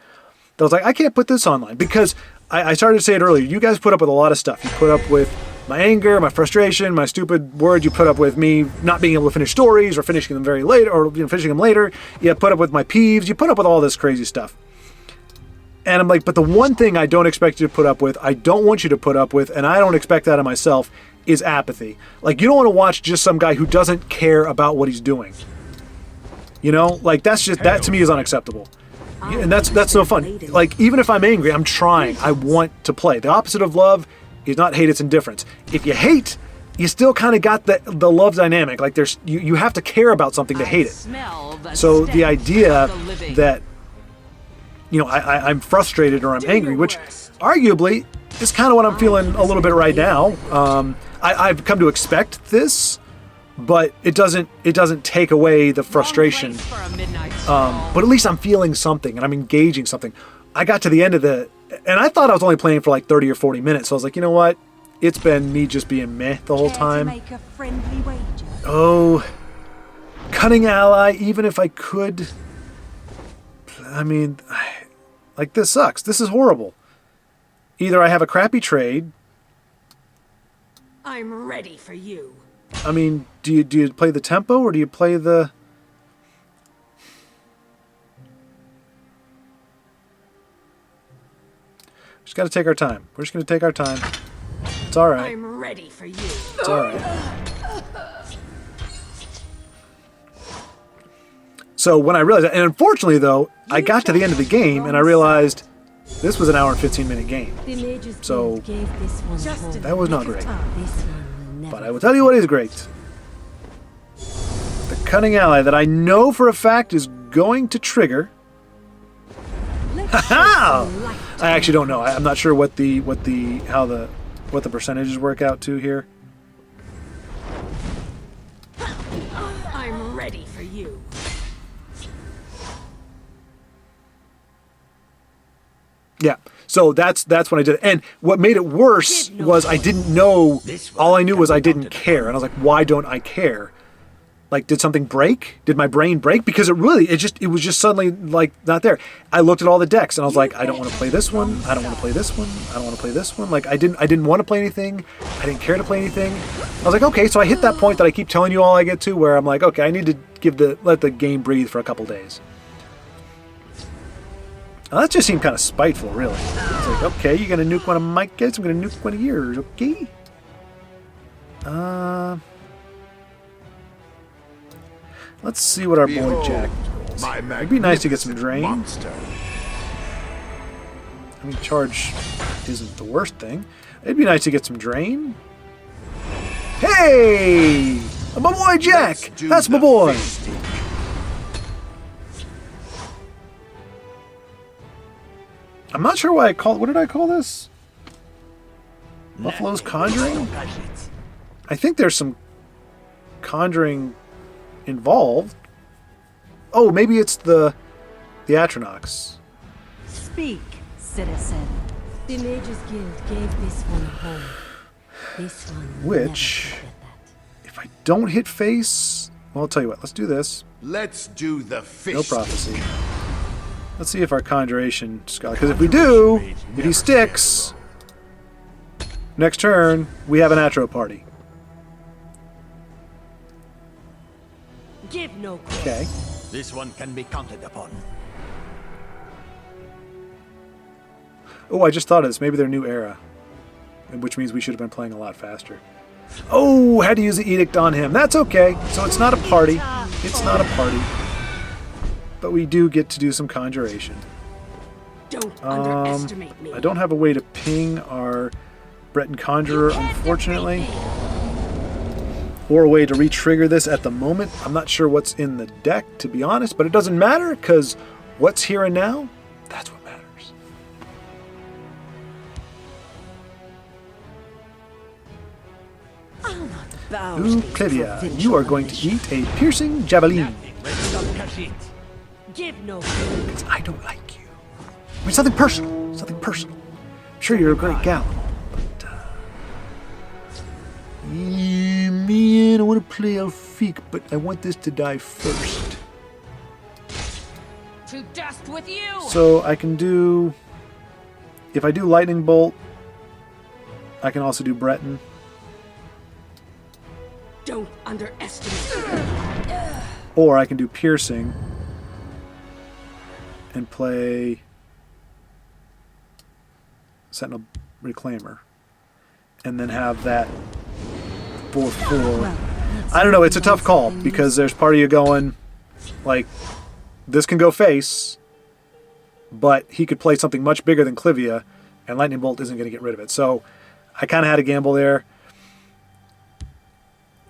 that I was like, I can't put this online, because I started to say it earlier. You guys put up with a lot of stuff. You put up with my anger, my frustration, my stupid words. You put up with me not being able to finish stories or finishing them very late, or finishing them later. You put up with my peeves. You put up with all this crazy stuff. And I'm like, but the one thing I don't expect you to put up with, I don't want you to put up with, and I don't expect that of myself, is apathy. Like, you don't want to watch just some guy who doesn't care about what he's doing. You know, like that to me is unacceptable. And that's no fun. Like, even if I'm angry, I'm trying. I want to play. The opposite of love is not hate, it's indifference. If you hate, you still kind of got the love dynamic. Like, there's you have to care about something to hate it. So the idea that, you know, I'm frustrated or I'm angry, which arguably is kind of what I'm feeling a little bit right now. I've come to expect this, but it doesn't take away the frustration. But at least I'm feeling something and I'm engaging something. I got to the end of and I thought I was only playing for like 30 or 40 minutes. So I was like, you know what? It's been me just being meh the whole time. Oh, cunning ally, even if I could. I mean, like, this sucks. This is horrible. Either I have a crappy trade. I'm ready for you. I mean, do you play the tempo or do you play the... Just got to take our time. We're just going to take our time. It's all right. I'm ready for you. It's all right. So when I realized that, and unfortunately though, I got to the end of the game and I realized this was an hour and 15-minute game. So that was not great. But I will tell you what is great. The cunning ally that I know for a fact is going to trigger. I actually don't know. I'm not sure what the percentages work out to here. I'm ready for you. Yeah. So that's when I did it. And what made it worse was I didn't know. All I knew was I didn't care. And I was like, why don't I care? Like, did something break? Did my brain break? Because it was just suddenly like not there. I looked at all the decks and I was like, I don't want to play this one. I don't want to play this one. I don't want to play this one. Like, I didn't want to play anything. I didn't care to play anything. I was like, okay, so I hit that point that I keep telling you all I get to, where I'm like, okay, I need to let the game breathe for a couple days. Now, that just seemed kind of spiteful, really. It's like, okay, you're gonna nuke one of my kids, I'm gonna nuke one of yours, okay? Let's see what our boy Jack rolls. It'd be nice to get some drain. Monster. I mean, charge isn't the worst thing. It'd be nice to get some drain. Hey! My boy Jack! That's my boy! I'm not sure why what did I call this? Buffalo's Conjuring? I think there's some conjuring involved. Oh, maybe it's the Atronox. Speak, citizen. The Mages Guild gave this one a home. This one Which, if I don't hit face, well, I'll tell you what, let's do this. Let's do the fish. No prophecy. Let's see if our conjuration, because if we do, if he sticks, Next turn, we have an Atro party. Give no credit. Okay. This one can be counted upon. Oh, I just thought of this. Maybe they're new era. Which means we should have been playing a lot faster. Oh, had to use the edict on him. That's okay. So it's not a party. It's not a party. But we do get to do some conjuration. Don't underestimate me. I don't have a way to ping our Breton Conjurer, unfortunately. Or a way to re-trigger this at the moment. I'm not sure what's in the deck, to be honest, but it doesn't matter, because what's here and now, that's what matters. I'll not bow Ooh, to these Clivia, provincial you are going to militia. eat a piercing javelin. Give no credit. Because I don't like you. I mean, it's nothing personal. It's nothing personal. I'm sure you're a great gal, but yeah, man, I want to play Alfiq, but I want this to die first. To dust with you. So I can do, if I do Lightning Bolt, I can also do Breton. Don't underestimate me. Or I can do Piercing and play Sentinel Reclaimer. And then have that 4/4. I don't know, it's a tough call, because there's part of you going, like, this can go face, but he could play something much bigger than Clivia, and Lightning Bolt isn't going to get rid of it. So I kind of had a gamble there.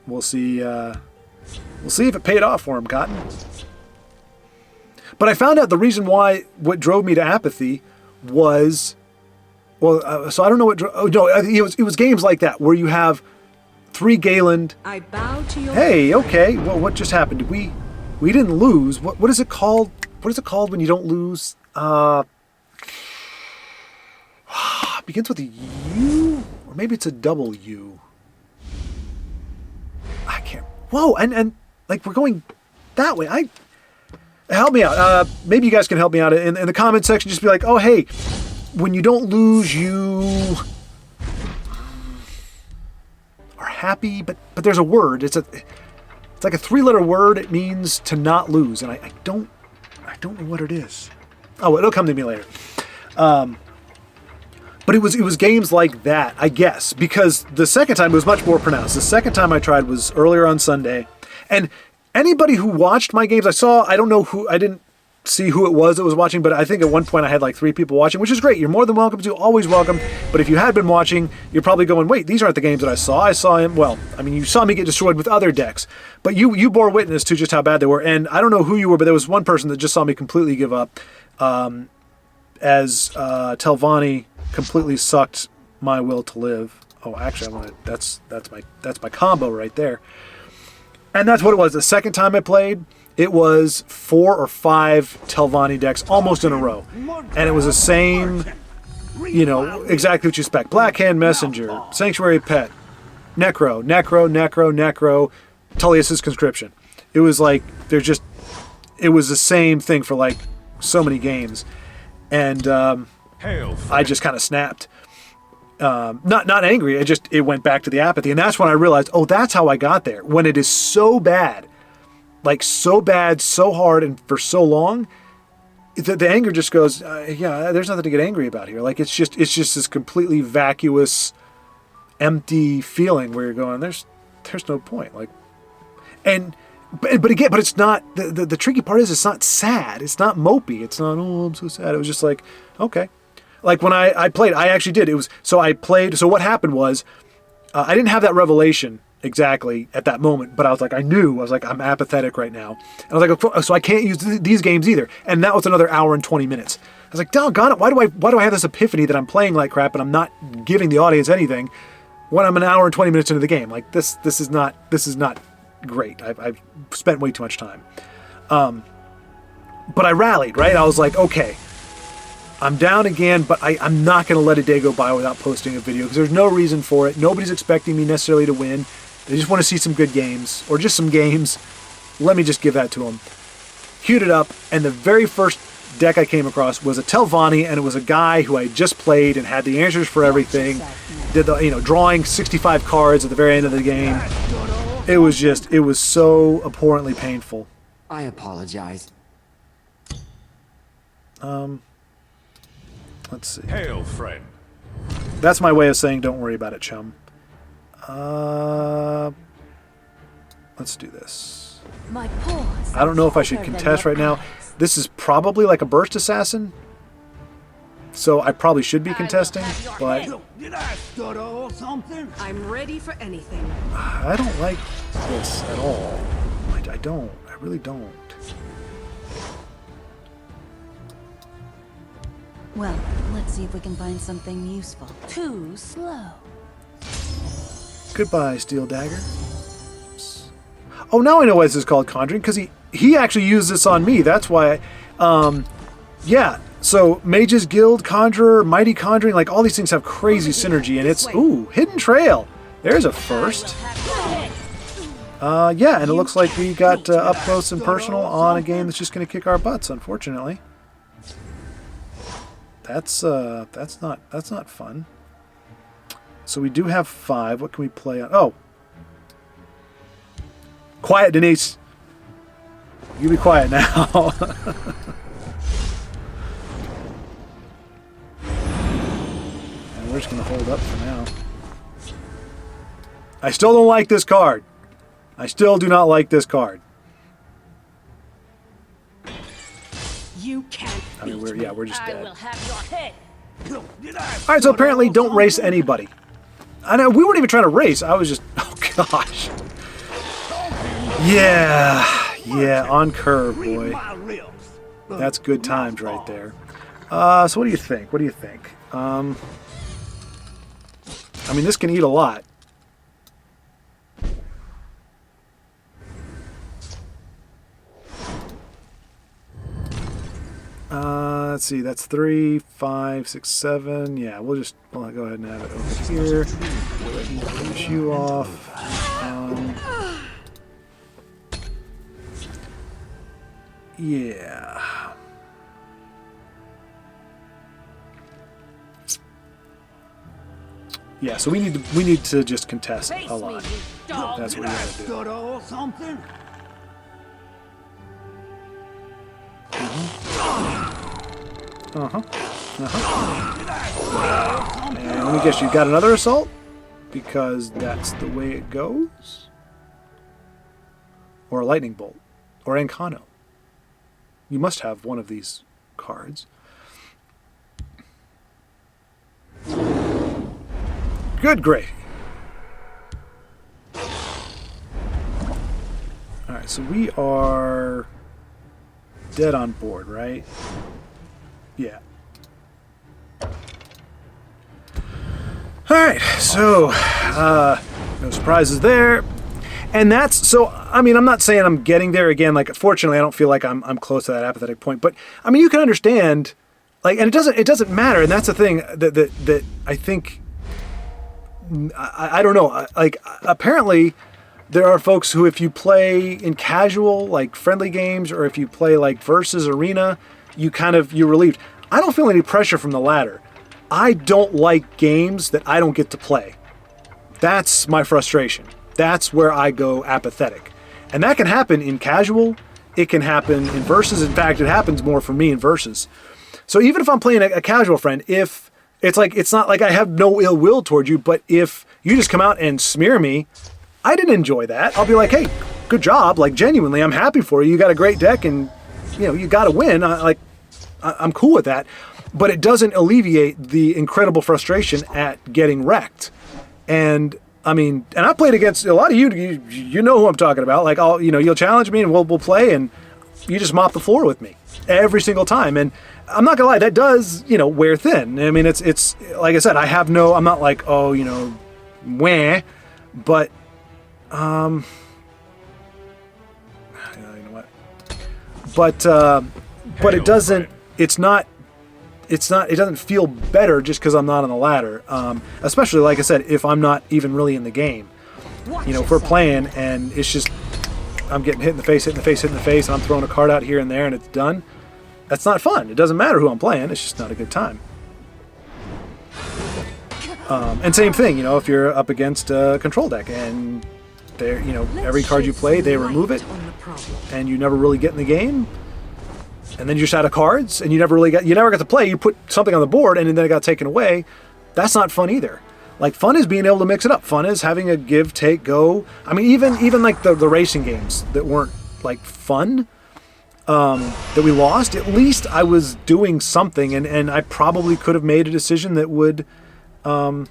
We'll see. We'll see if it paid off for him, Cotton. But I found out the reason why, what drove me to apathy was, well, so I don't know what. Oh no, it was games like that where you have 3 Galen. I bow to your. Hey, okay. Well, what just happened? Did we didn't lose. What is it called? What is it called when you don't lose? Begins with a U, or maybe it's a double U. I can't. Whoa, and like we're going that way. Help me out. Maybe you guys can help me out in the comment section. Just be like, oh hey, when you don't lose, you are happy. But there's a word. It's like a 3-letter word. It means to not lose, and I don't know what it is. Oh, it'll come to me later. But it was games like that, I guess, because the second time it was much more pronounced. The second time I tried was earlier on Sunday, and anybody who watched my games, I didn't see who it was that was watching, but I think at one point I had like 3 people watching, which is great. You're more than welcome to, always welcome. But if you had been watching, you're probably going, wait, these aren't the games that I saw. I saw him, well, I mean, you saw me get destroyed with other decks, but you bore witness to just how bad they were. And I don't know who you were, but there was one person that just saw me completely give up, as Telvanni completely sucked my will to live. Oh, actually, that's my combo right there. And that's what it was. The second time I played, it was 4 or 5 Telvanni decks almost in a row. And it was the same, exactly what you expect. Blackhand Messenger, Sanctuary Pet, Necro, Tullius's Conscription. It was like, it was the same thing for like so many games. And I just kind of snapped. Not angry. It went back to the apathy. And that's when I realized, oh, that's how I got there. When it is so bad, like so bad, so hard, and for so long, the anger just goes, yeah, there's nothing to get angry about here. Like it's just this completely vacuous, empty feeling where you're going, there's no point. Like, but it's not, the tricky part is it's not sad. It's not mopey. It's not, oh, I'm so sad. It was just like, okay. Like when I played, I actually did. So what happened was, I didn't have that revelation exactly at that moment, but I was like, I'm apathetic right now. And I was like, so I can't use these games either. And that was another hour and 20 minutes. I was like, doggone it, why do I have this epiphany that I'm playing like crap and I'm not giving the audience anything when I'm an hour and 20 minutes into the game? Like this is not great. I've spent way too much time. But I rallied, right? I was like, okay, I'm down again, but I'm not going to let a day go by without posting a video because there's no reason for it. Nobody's expecting me necessarily to win. They just want to see some good games or just some games. Let me just give that to them. Queued it up, and the very first deck I came across was a Telvanni, and it was a guy who I just played and had the answers for everything. Did the, drawing 65 cards at the very end of the game. It was so abhorrently painful. I apologize. Let's see. Hail, friend. That's my way of saying don't worry about it, chum. Let's do this. My paws. I don't know if I should contest right now. This is probably like a burst assassin, so I probably should be contesting, but Did I stutter or something? I'm ready for anything. I don't like this at all. I don't. I really don't. Well, let's see if we can find something useful. Too slow. Goodbye, Steel Dagger. Oh, now I know why this is called Conjuring, because he actually used this on me. That's why. Yeah. So Mage's Guild, Conjurer, Mighty Conjuring, like all these things have crazy synergy, and it's Hidden Trail. There's a first. Yeah, and it looks like we got up close and personal on a game that's just going to kick our butts. Unfortunately, that's not fun. So we do have 5. What can we play on? Oh. Quiet, Denise. You be quiet now. And we're just going to hold up for now. I still don't like this card. I still do not like this card. You can't. I mean, we're just dead. have your head. All right, so apparently don't race anybody. I know, we weren't even trying to race. I was just, oh gosh. Yeah, on curve, boy. That's good times right there. So what do you think? I mean, this can eat a lot. Let's see, that's 3, 5, 6, 7. Yeah, we'll go ahead and have it over here. Finish you off. Yeah. Yeah, so we need to just contest a lot. That's what we gotta do. Stutter or something? And let me guess, you got another assault? Because that's the way it goes? Or a lightning bolt. Or Encano. You must have one of these cards. Good gravy. Alright, so we are dead on board, right? Yeah. Alright, so no surprises there. And that's, so, I mean, I'm not saying I'm getting there again. Like, fortunately, I don't feel like I'm close to that apathetic point. But, I mean, you can understand, like, and it doesn't matter. And that's the thing that I think, I don't know. Like, apparently, there are folks who, if you play in casual, like, friendly games, or if you play, like, versus arena, you're relieved. I don't feel any pressure from the latter. I don't like games that I don't get to play. That's my frustration. That's where I go apathetic. And that can happen in casual. It can happen in versus. In fact, it happens more for me in versus. So even if I'm playing a casual friend, if it's like, it's not like I have no ill will toward you, but if you just come out and smear me, I didn't enjoy that. I'll be like, hey, good job. Like, genuinely, I'm happy for you. You got a great deck and, you got to win. I'm cool with that. But it doesn't alleviate the incredible frustration at getting wrecked. And I mean, and I played against a lot of you know who I'm talking about. Like, you'll challenge me and we'll play, and you just mop the floor with me every single time. And I'm not gonna lie, that does, wear thin. I mean, it's like I said, I'm not like, wah, but, you know what? But it doesn't, it doesn't feel better just because I'm not on the ladder. Especially, like I said, if I'm not even really in the game. If we're playing and it's just, I'm getting hit in the face, and I'm throwing a card out here and there and it's done. That's not fun. It doesn't matter who I'm playing. It's just not a good time. And same thing, you know, if you're up against a control deck and they're, you know, every card you play, they remove it, and you never really get in the game, and then you're just out of cards, and you never got to play. You put something on the board, and then it got taken away. That's not fun either. Like, fun is being able to mix it up. Fun is having a give, take, go. I mean, even like the racing games that weren't like fun, that we lost. At least I was doing something, and I probably could have made a decision that would. By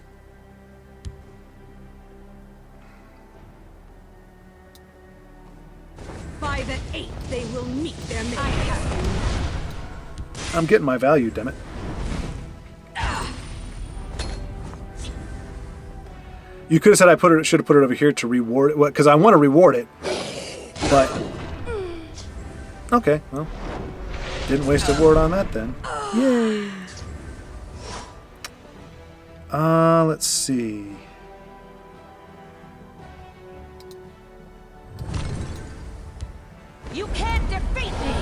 the 8th, they will meet their mate. I'm getting my value, damn it. You could have said I should have put it over here to reward it, because I want to reward it. But okay, well, didn't waste a word on that then. Yay. Let's see. You can't defeat me.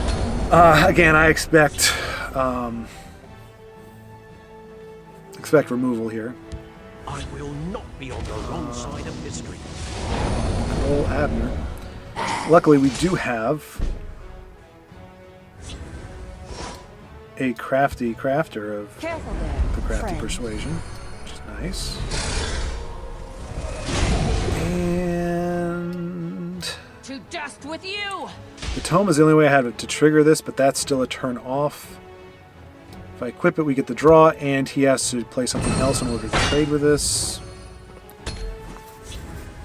Again, I expect removal here. I will not be on the wrong side of history. Old Abner. Luckily, we do have a crafty crafter of Careful there, the crafty friend. persuasion, which is nice. And To dust with you. the tome is the only way I have to trigger this, but that's still a turn off. If I equip it, we get the draw, and he has to play something else in order to trade with this.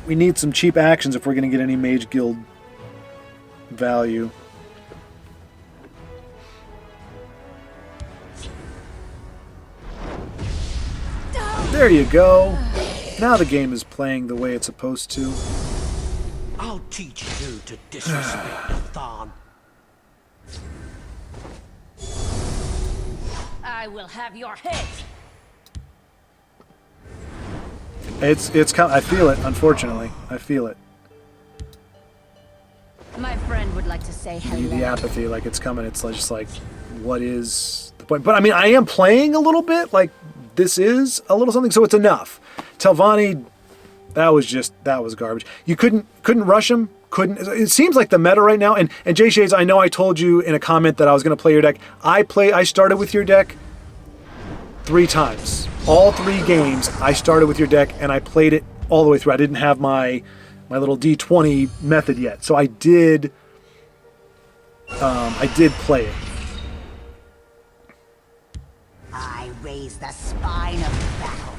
We need some cheap actions if we're going to get any Mage Guild value. There you go. Now the game is playing the way it's supposed to. I'll teach you to disrespect the Tharn. I will have your head. I feel it, unfortunately. I feel it. My friend would like to say hello. The apathy, like it's coming. It's just like, what is the point? But I mean, I am playing a little bit. Like, this is a little something, so it's enough. Telvanni, that was garbage. You couldn't rush him. It seems like the meta right now. And Jay Shades, I know I told you in a comment that I was going to play your deck. I started with your deck 3 times. All 3 games, I started with your deck, and I played it all the way through. I didn't have my little D20 method yet, so I did play it. I raise the spine of battle.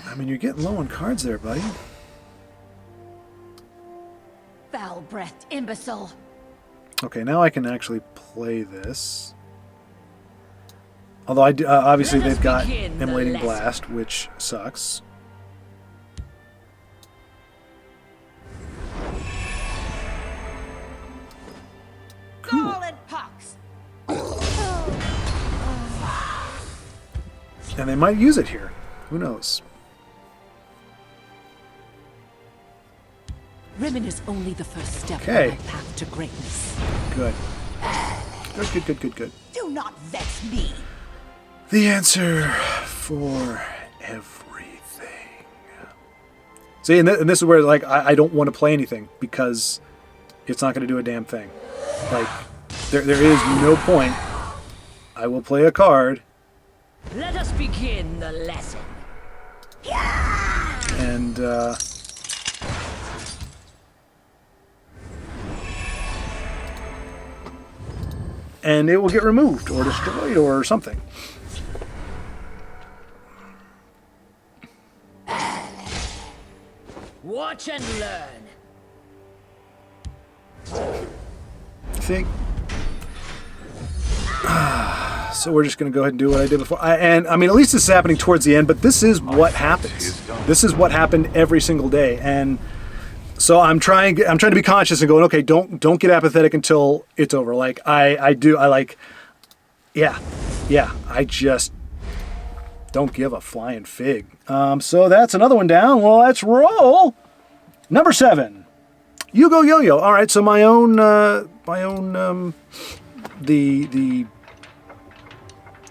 I mean, you're getting low on cards there, buddy. Foul-breathed imbecile. Okay, now I can actually play this. Although obviously Let us they've got begin the Immolating lesson. Blast, which sucks. Gall and pox. And they might use it here. Who knows? Ribbon is only the first step Okay. on my path to greatness. Good. Good. Do not vex me. The answer for everything. See, and this is where, like, I don't want to play anything because it's not going to do a damn thing. Like, there is no point. I will play a card, Let us begin the lesson. and it will get removed or destroyed or something. Watch and learn. See? So we're just going to go ahead and do what I did before. And I mean, at least this is happening towards the end, but this is what happens. This is what happened every single day. And so I'm trying to be conscious and going, okay, don't get apathetic until it's over. Like I just don't give a flying fig. So that's another one down. Well, let's roll. Number 7. You go yo-yo. All right, so my own the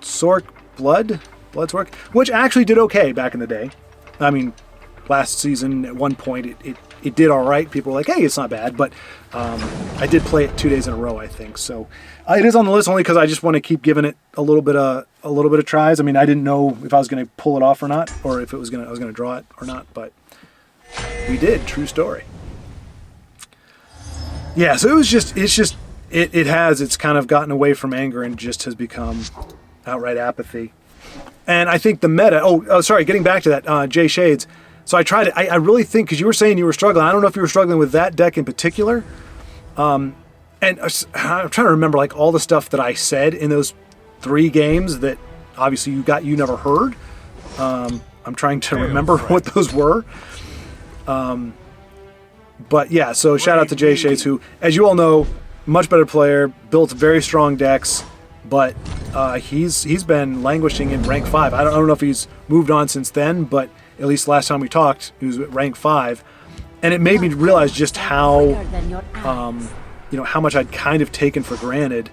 Sork Blood Sork, which actually did okay back in the day. I mean, last season at one point it did all right. People were like, hey, it's not bad, but I did play it 2 days in a row, I think. So it is on the list only because I just want to keep giving it a little bit of tries. I mean, I didn't know if I was going to pull it off or not, or if I was going to draw it or not, but we did. True story. Yeah, so it's kind of gotten away from anger and just has become outright apathy. And I think the meta, sorry, getting back to that, Jay Shades. So I tried it. I really think, because you were saying you were struggling. I don't know if you were struggling with that deck in particular. And I'm trying to remember like all the stuff that I said in those 3 games that obviously you never heard. I'm trying to remember what those were. But yeah, so shout out to Jay Shades, who, as you all know, much better player, built very strong decks, but he's been languishing in rank 5. I don't know if he's moved on since then, but at least last time we talked, he was at rank 5, and it made me realize just how how much I'd kind of taken for granted.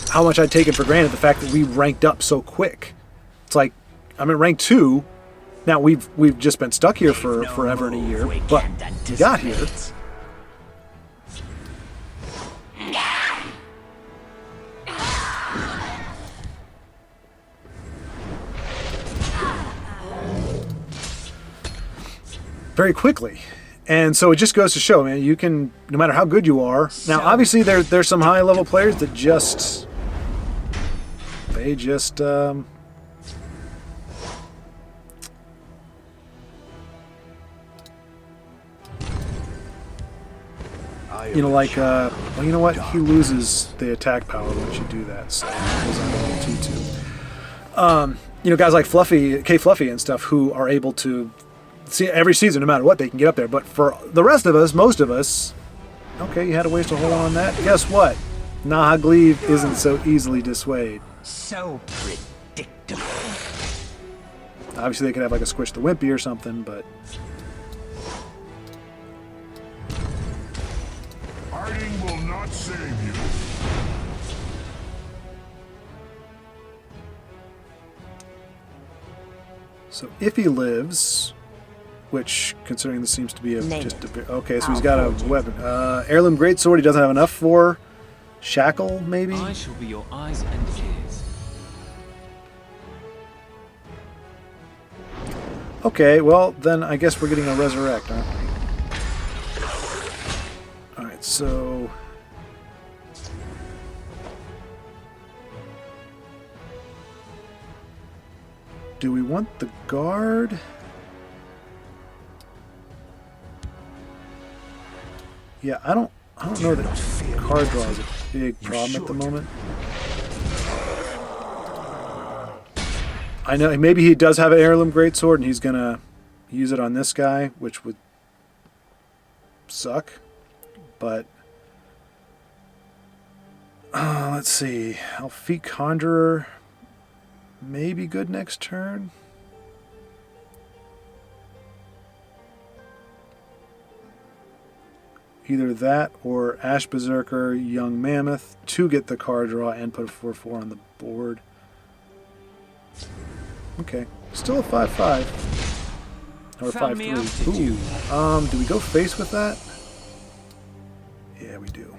How much I'd taken for granted the fact that we ranked up so quick. It's like I'm at rank 2. Now we've just been stuck here for forever and a year, but we got here. Very quickly. And so it just goes to show, man, you can, no matter how good you are. Now, obviously, there's some high-level players that they just like, well, you know what? He loses the attack power once you do that, so it goes on to level 2-2. Guys like Fluffy, K Fluffy and stuff, who are able to see every season, no matter what, they can get up there. But for the rest of us, most of us, okay, you had to waste a whole lot on that. Guess what? Nahagleave isn't so easily dissuaded. So predictable. Obviously, they could have like a Squish the Wimpy or something, but Hiding will not save you. so if he lives, which, considering this seems to be okay, so he's got a weapon. Heirloom Greatsword, he doesn't have enough for. Shackle, maybe? I shall be your eyes and ears. Okay, well, then I guess we're getting a Resurrect, aren't we? Alright, so do we want the guard? Yeah, I don't know that card draw is a big problem at the moment. I know maybe he does have an Heirloom Greatsword and he's gonna use it on this guy, which would suck. But let's see. Elfique Conjurer may be good next turn. Either that or Ash Berserker, Young Mammoth to get the card draw and put a 4/4 on the board. Okay, still a 5/5 or 5/3. Ooh, do we go face with that? Yeah, we do.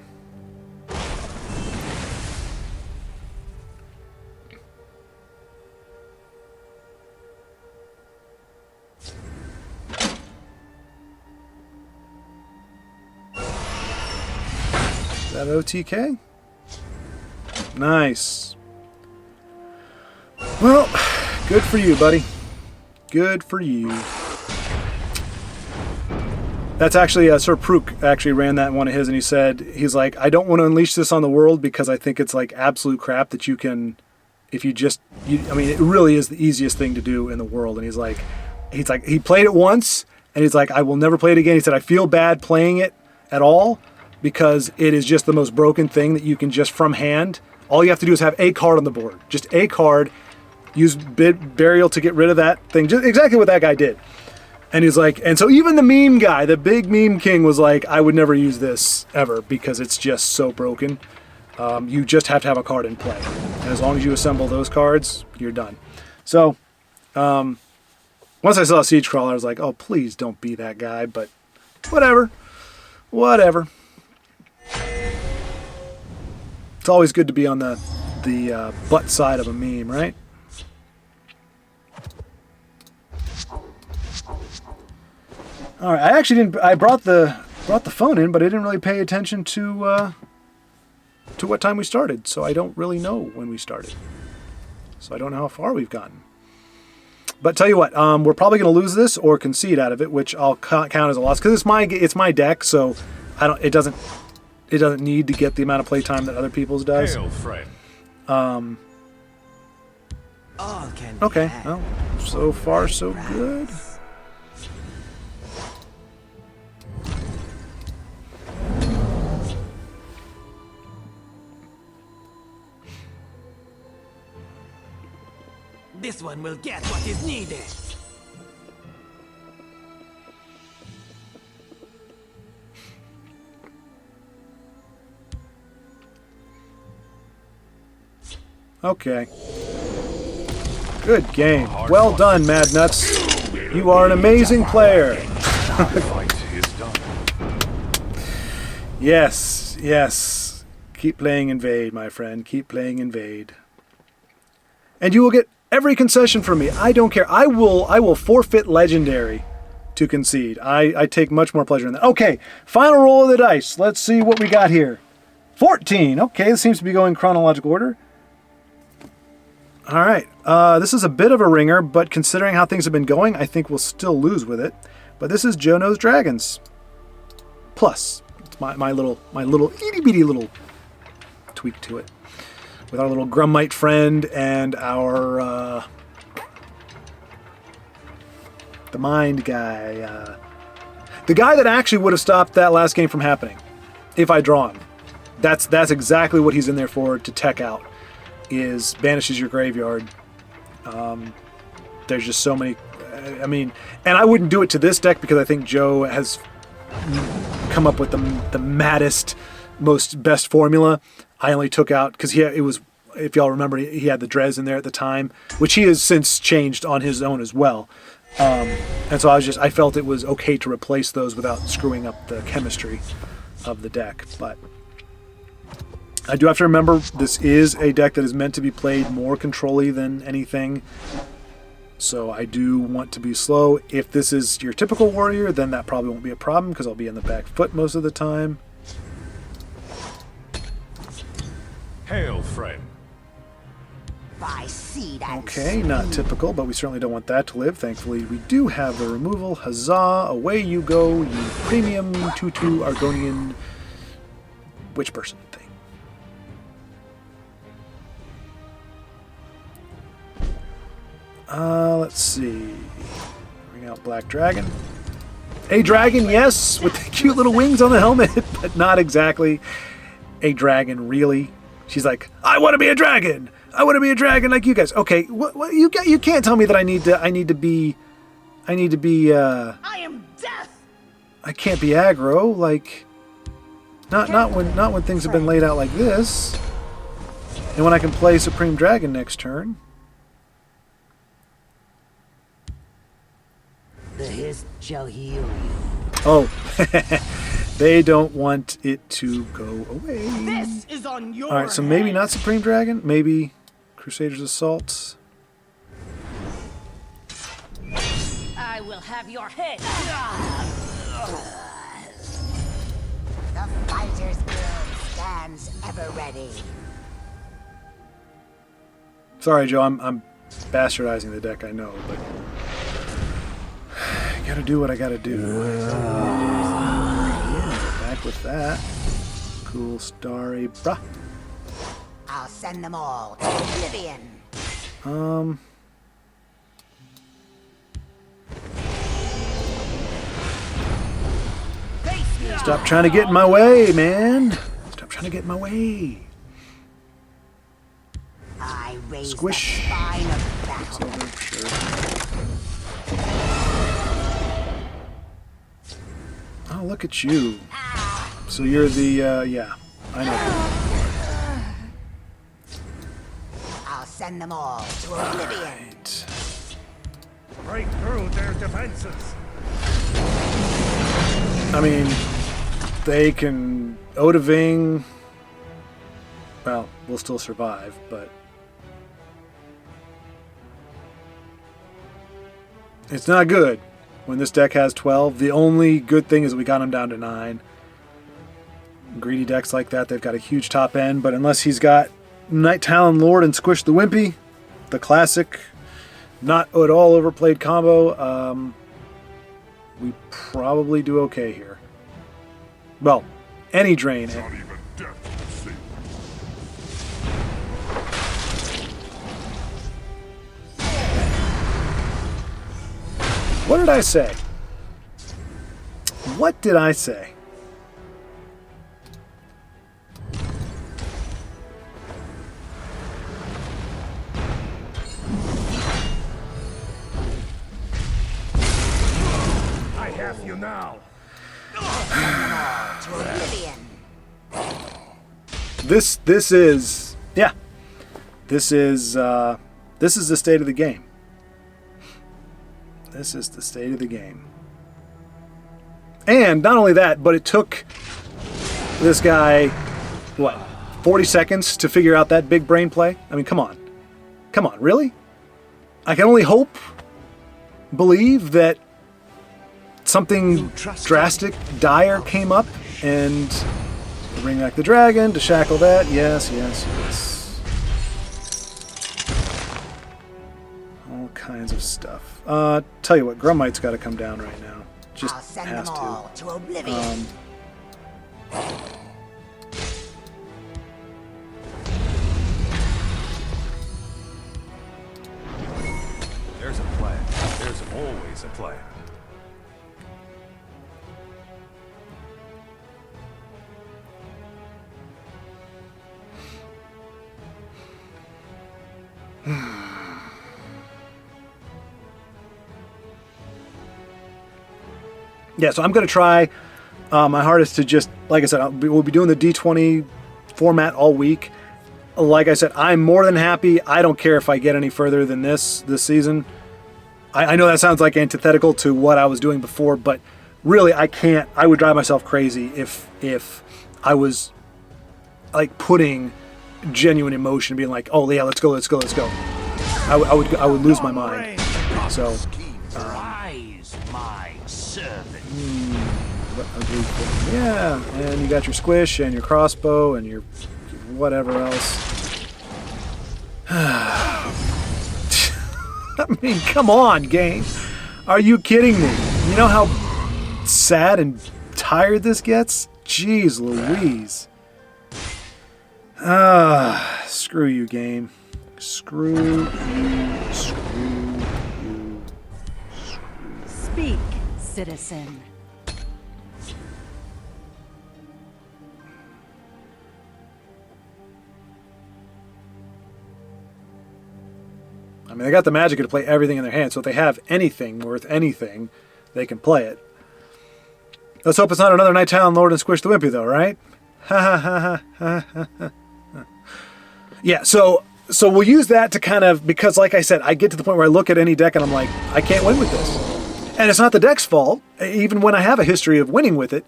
Is that OTK? Nice. Well, good for you, buddy. Good for you. That's actually, Sir Prook actually ran that in one of his, and he said, he's like, I don't want to unleash this on the world because I think it's like absolute crap that you can, if you just, I mean, it really is the easiest thing to do in the world. And he's like, he played it once, and he's like, I will never play it again. He said, I feel bad playing it at all because it is just the most broken thing that you can just from hand All you have to do is have a card on the board. Just a card. Use Burial to get rid of that thing. Just exactly what that guy did. And he's like, and so even the meme guy, the big meme king, was like, I would never use this ever because it's just so broken. You just have to have a card in play. And as long as you assemble those cards, you're done. So, once I saw Siege Crawler, I was like, oh, please don't be that guy, but whatever. Whatever. It's always good to be on the butt side of a meme, right? All right, I actually didn't. I brought the phone in, but I didn't really pay attention to what time we started, so I don't really know when we started. So I don't know how far we've gotten. But tell you what, we're probably going to lose this or concede out of it, which I'll count as a loss because it's my deck, so it doesn't need to get the amount of playtime that other people's does. Hail, friend. All can be Okay, had. well, so far so good. This one will get what is needed. Okay. Good game. Well done, Mad Nuts. You are an amazing player. Fight is done. Yes, yes. Keep playing Invade, my friend. Keep playing Invade. And you will get every concession from me. I don't care. I will forfeit Legendary to concede. I take much more pleasure in that. Okay, final roll of the dice. Let's see what we got here. 14. Okay, this seems to be going chronological order. All right. This is a bit of a ringer, but considering how things have been going, I think we'll still lose with it. But this is Joe Knows Dragons. Plus, it's my little itty bitty little tweak to it. With our little Grummite friend and our the mind guy, the guy that actually would have stopped that last game from happening, if I draw him. That's exactly what he's in there for, to tech out, is banishes your graveyard. There's just so many. I mean, and I wouldn't do it to this deck because I think Joe has come up with the maddest, best formula. I only took out because it was, if y'all remember, he had the Dres in there at the time, which he has since changed on his own as well. And so I felt it was okay to replace those without screwing up the chemistry of the deck. But I do have to remember this is a deck that is meant to be played more control-y than anything. So I do want to be slow. If this is your typical warrior, then that probably won't be a problem because I'll be in the back foot most of the time. Hail, friend. By seed and Okay, not typical, but we certainly don't want that to live. Thankfully, we do have the removal. Huzzah! Away you go, you premium 2/2 Argonian witch person thing. Let's see. Bring out Black Dragon. A dragon, yes, with the cute little wings on the helmet, but not exactly a dragon, really. She's like, I want to be a dragon. I want to be a dragon like you guys. Okay, what you can't tell me that I need to be. I am death. I can't be aggro, like not when things have been laid out like this. And when I can play Supreme Dragon next turn. the hist shall heal you. Oh, they don't want it to go away. This is on your All right, so maybe not Supreme Dragon, maybe Crusader's Assault. I will have your head. The Fighters Guild stands ever ready. Sorry, Joe, I'm bastardizing the deck, I know, but I gotta do what I gotta do. Back with that. Cool, starry, bruh. I'll send them all to oblivion. Stop trying to get in my way, man. Stop trying to get in my way. I raise Squish. the spine of battle. Silver, sure. Oh, look at you. So you're the, yeah, I know. I'll send them all to oblivion. Right. Break through their defenses. I mean, they can Odaving. Well, we'll still survive, but it's not good when this deck has 12. The only good thing is we got him down to 9. Greedy decks like that, they've got a huge top end, but unless he's got Night Talon Lord and Squish the Wimpy, the classic, not at all overplayed combo, we probably do okay here. Well, any drain. What did I say? What did I say? I have you now. To oblivion. This is yeah. This is the state of the game. This is the state of the game. And not only that, but it took this guy, what, 40 seconds to figure out that big brain play? I mean, come on. Come on, really? I can only hope, believe that something drastic, dire came up, and to bring back the dragon, to shackle that, yes, yes, yes. All kinds of stuff. Tell you what, Grummite's got to come down right now. Just I'll send has them all to oblivion. There's a plan. There's always a plan. Yeah, so I'm going to try my hardest to just, like I said, we'll be doing the D20 format all week. Like I said, I'm more than happy. I don't care if I get any further than this season. I know that sounds like antithetical to what I was doing before, but really I can't. I would drive myself crazy if I was like putting genuine emotion, being like, oh yeah, let's go. I would lose my mind. So. Rise, my servant. Yeah, and you got your squish and your crossbow and your whatever else. I mean, come on, game. Are you kidding me? You know how sad and tired this gets? Jeez Louise. Screw you, game. Screw you. Speak, citizen. I mean, they got the magic to play everything in their hand, so if they have anything worth anything, they can play it. Let's hope it's not another Night Talon Lord and Squish the Wimpy, though, right? Yeah, so we'll use that to kind of, because like I said, I get to the point where I look at any deck and I'm like, I can't win with this. And it's not the deck's fault, even when I have a history of winning with it.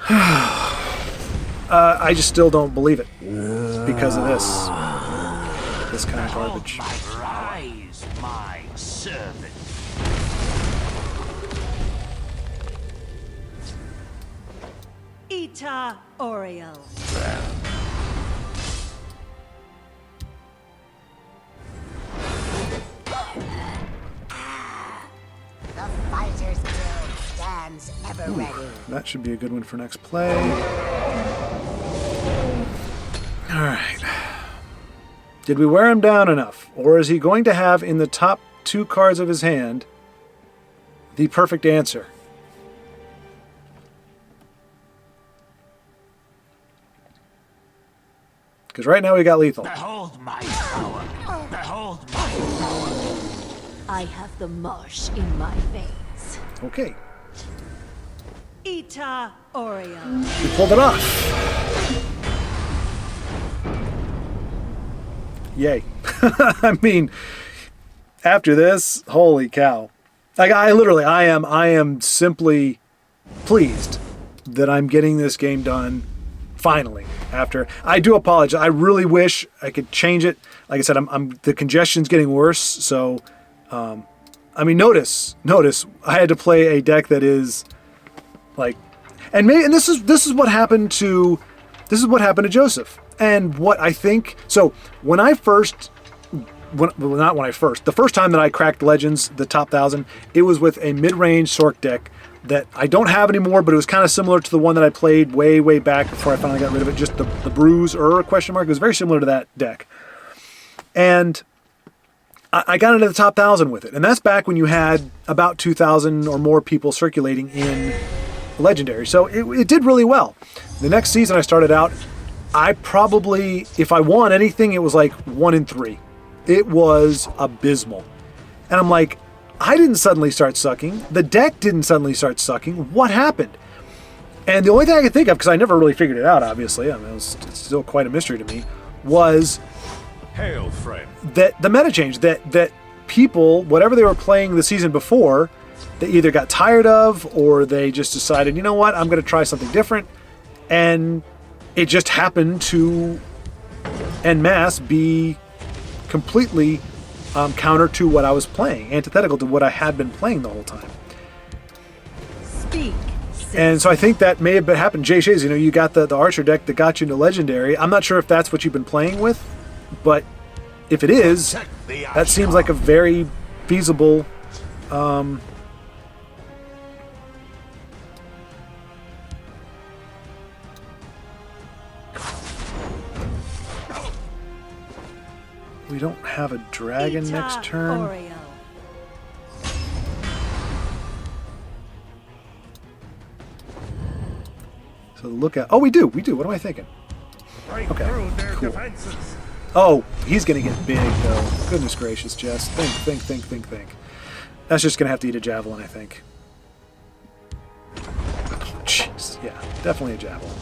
I just still don't believe it because of this kind of garbage. Rise, my servant. Ita Oriel. The Fighters Guild stands ever ready. That should be a good one for next play. Alright. Did we wear him down enough? Or is he going to have in the top 2 cards of his hand the perfect answer? Because right now we got lethal. Behold my power. Behold my power. I have the marsh in my veins. Okay. Ita Oreo. We pulled it off. Yay. I mean, after this, holy cow. Like I am simply pleased that I'm getting this game done finally. After I do apologize. I really wish I could change it. Like I said, the congestion's getting worse, so I mean, notice I had to play a deck that is like, and this is what happened to Joseph, and what I think. So the first time that I cracked Legends, the top 1,000, it was with a mid-range Sork deck that I don't have anymore, but it was kind of similar to the one that I played way back before I finally got rid of it. Just the Bruise question mark. It was very similar to that deck, and I got into the top 1,000 with it, and that's back when you had about 2,000 or more people circulating in Legendary. So it did really well. The next season I started out, I probably, if I won anything, it was like 1 in 3. It was abysmal. And I'm like, I didn't suddenly start sucking. The deck didn't suddenly start sucking. What happened? And the only thing I could think of, because I never really figured it out, obviously, I mean, it's still quite a mystery to me, was Hail, friend. that the meta change, that people, whatever they were playing the season before, they either got tired of or they just decided, you know what, I'm going to try something different. And it just happened to, en masse, be completely counter to what I was playing, antithetical to what I had been playing the whole time. Speak. And so I think that may have happened. Jay Shays, you got the Archer deck that got you into Legendary. I'm not sure if that's what you've been playing with, but if it is, that seems like a very feasible we don't have a dragon next turn. Oreo. So look at. Oh, we do. What am I thinking? Break Okay, through their cool. defenses. Oh, he's gonna get big though. Goodness gracious, Jess. Think. That's just gonna have to eat a javelin, I think. Oh, jeez. Yeah, definitely a javelin.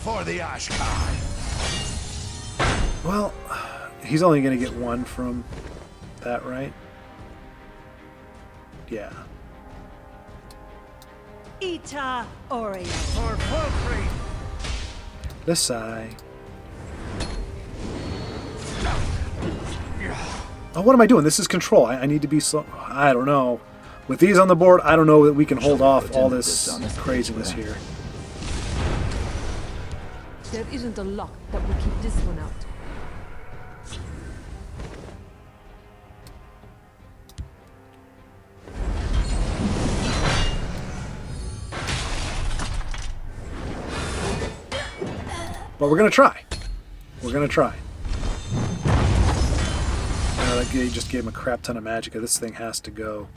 For the Ashkai. Well, he's only gonna get one from that, right? Yeah. Ita Oreo. For poultry. Let's sigh. Oh, what am I doing? This is control. I need to be slow. I don't know. With these on the board, I don't know that we can hold off all this craziness here. There isn't a lock that will keep this one out. But we're gonna try. That just gave him a crap ton of magicka. This thing has to go.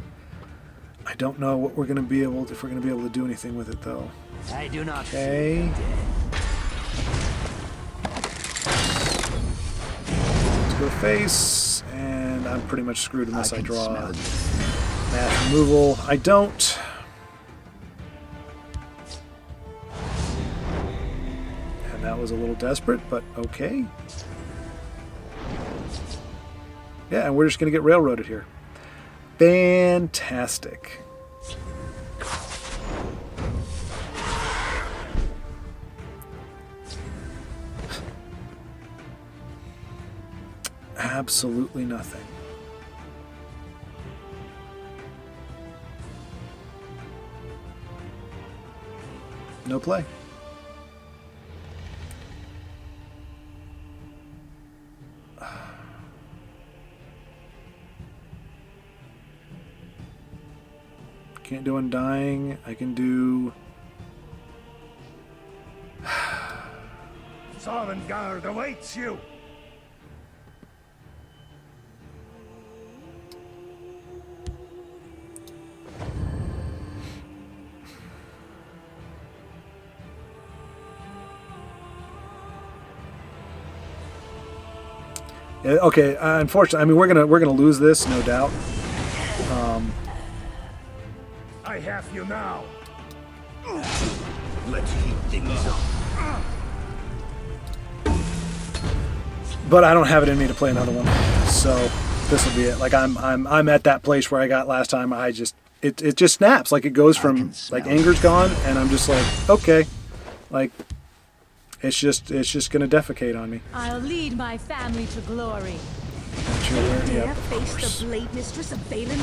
I don't know what we're gonna be able to, if we're gonna be able to do anything with it though. I do not. Okay. Let's go face, and I'm pretty much screwed unless I draw math removal. I don't. And that was a little desperate, but okay. Yeah, and we're just going to get railroaded here. Fantastic. Absolutely nothing. No play. Can't do Undying. I can do... Sovngarde awaits you. Okay, unfortunately, I mean we're gonna lose this, no doubt. I have you now. Let's heat things up. But I don't have it in me to play another one, so this will be it. Like I'm at that place where I got last time. I just it just snaps. Like it goes from like anger's gone, and I'm just like okay, like it's just gonna defecate on me. I'll lead my family to glory. Not sure where. Dare Yeah, of face course. the blade mistress of Valen?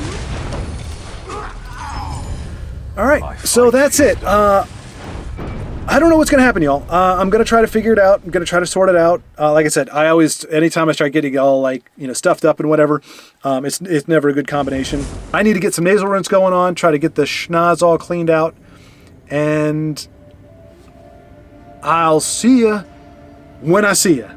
All right, so that's it. I don't know what's going to happen, y'all. I'm going to try to figure it out. I'm going to try to sort it out. Like I said, I always, anytime I start getting all like, stuffed up and whatever, it's never a good combination. I need to get some nasal rinse going on, try to get the schnoz all cleaned out, and I'll see ya when I see ya.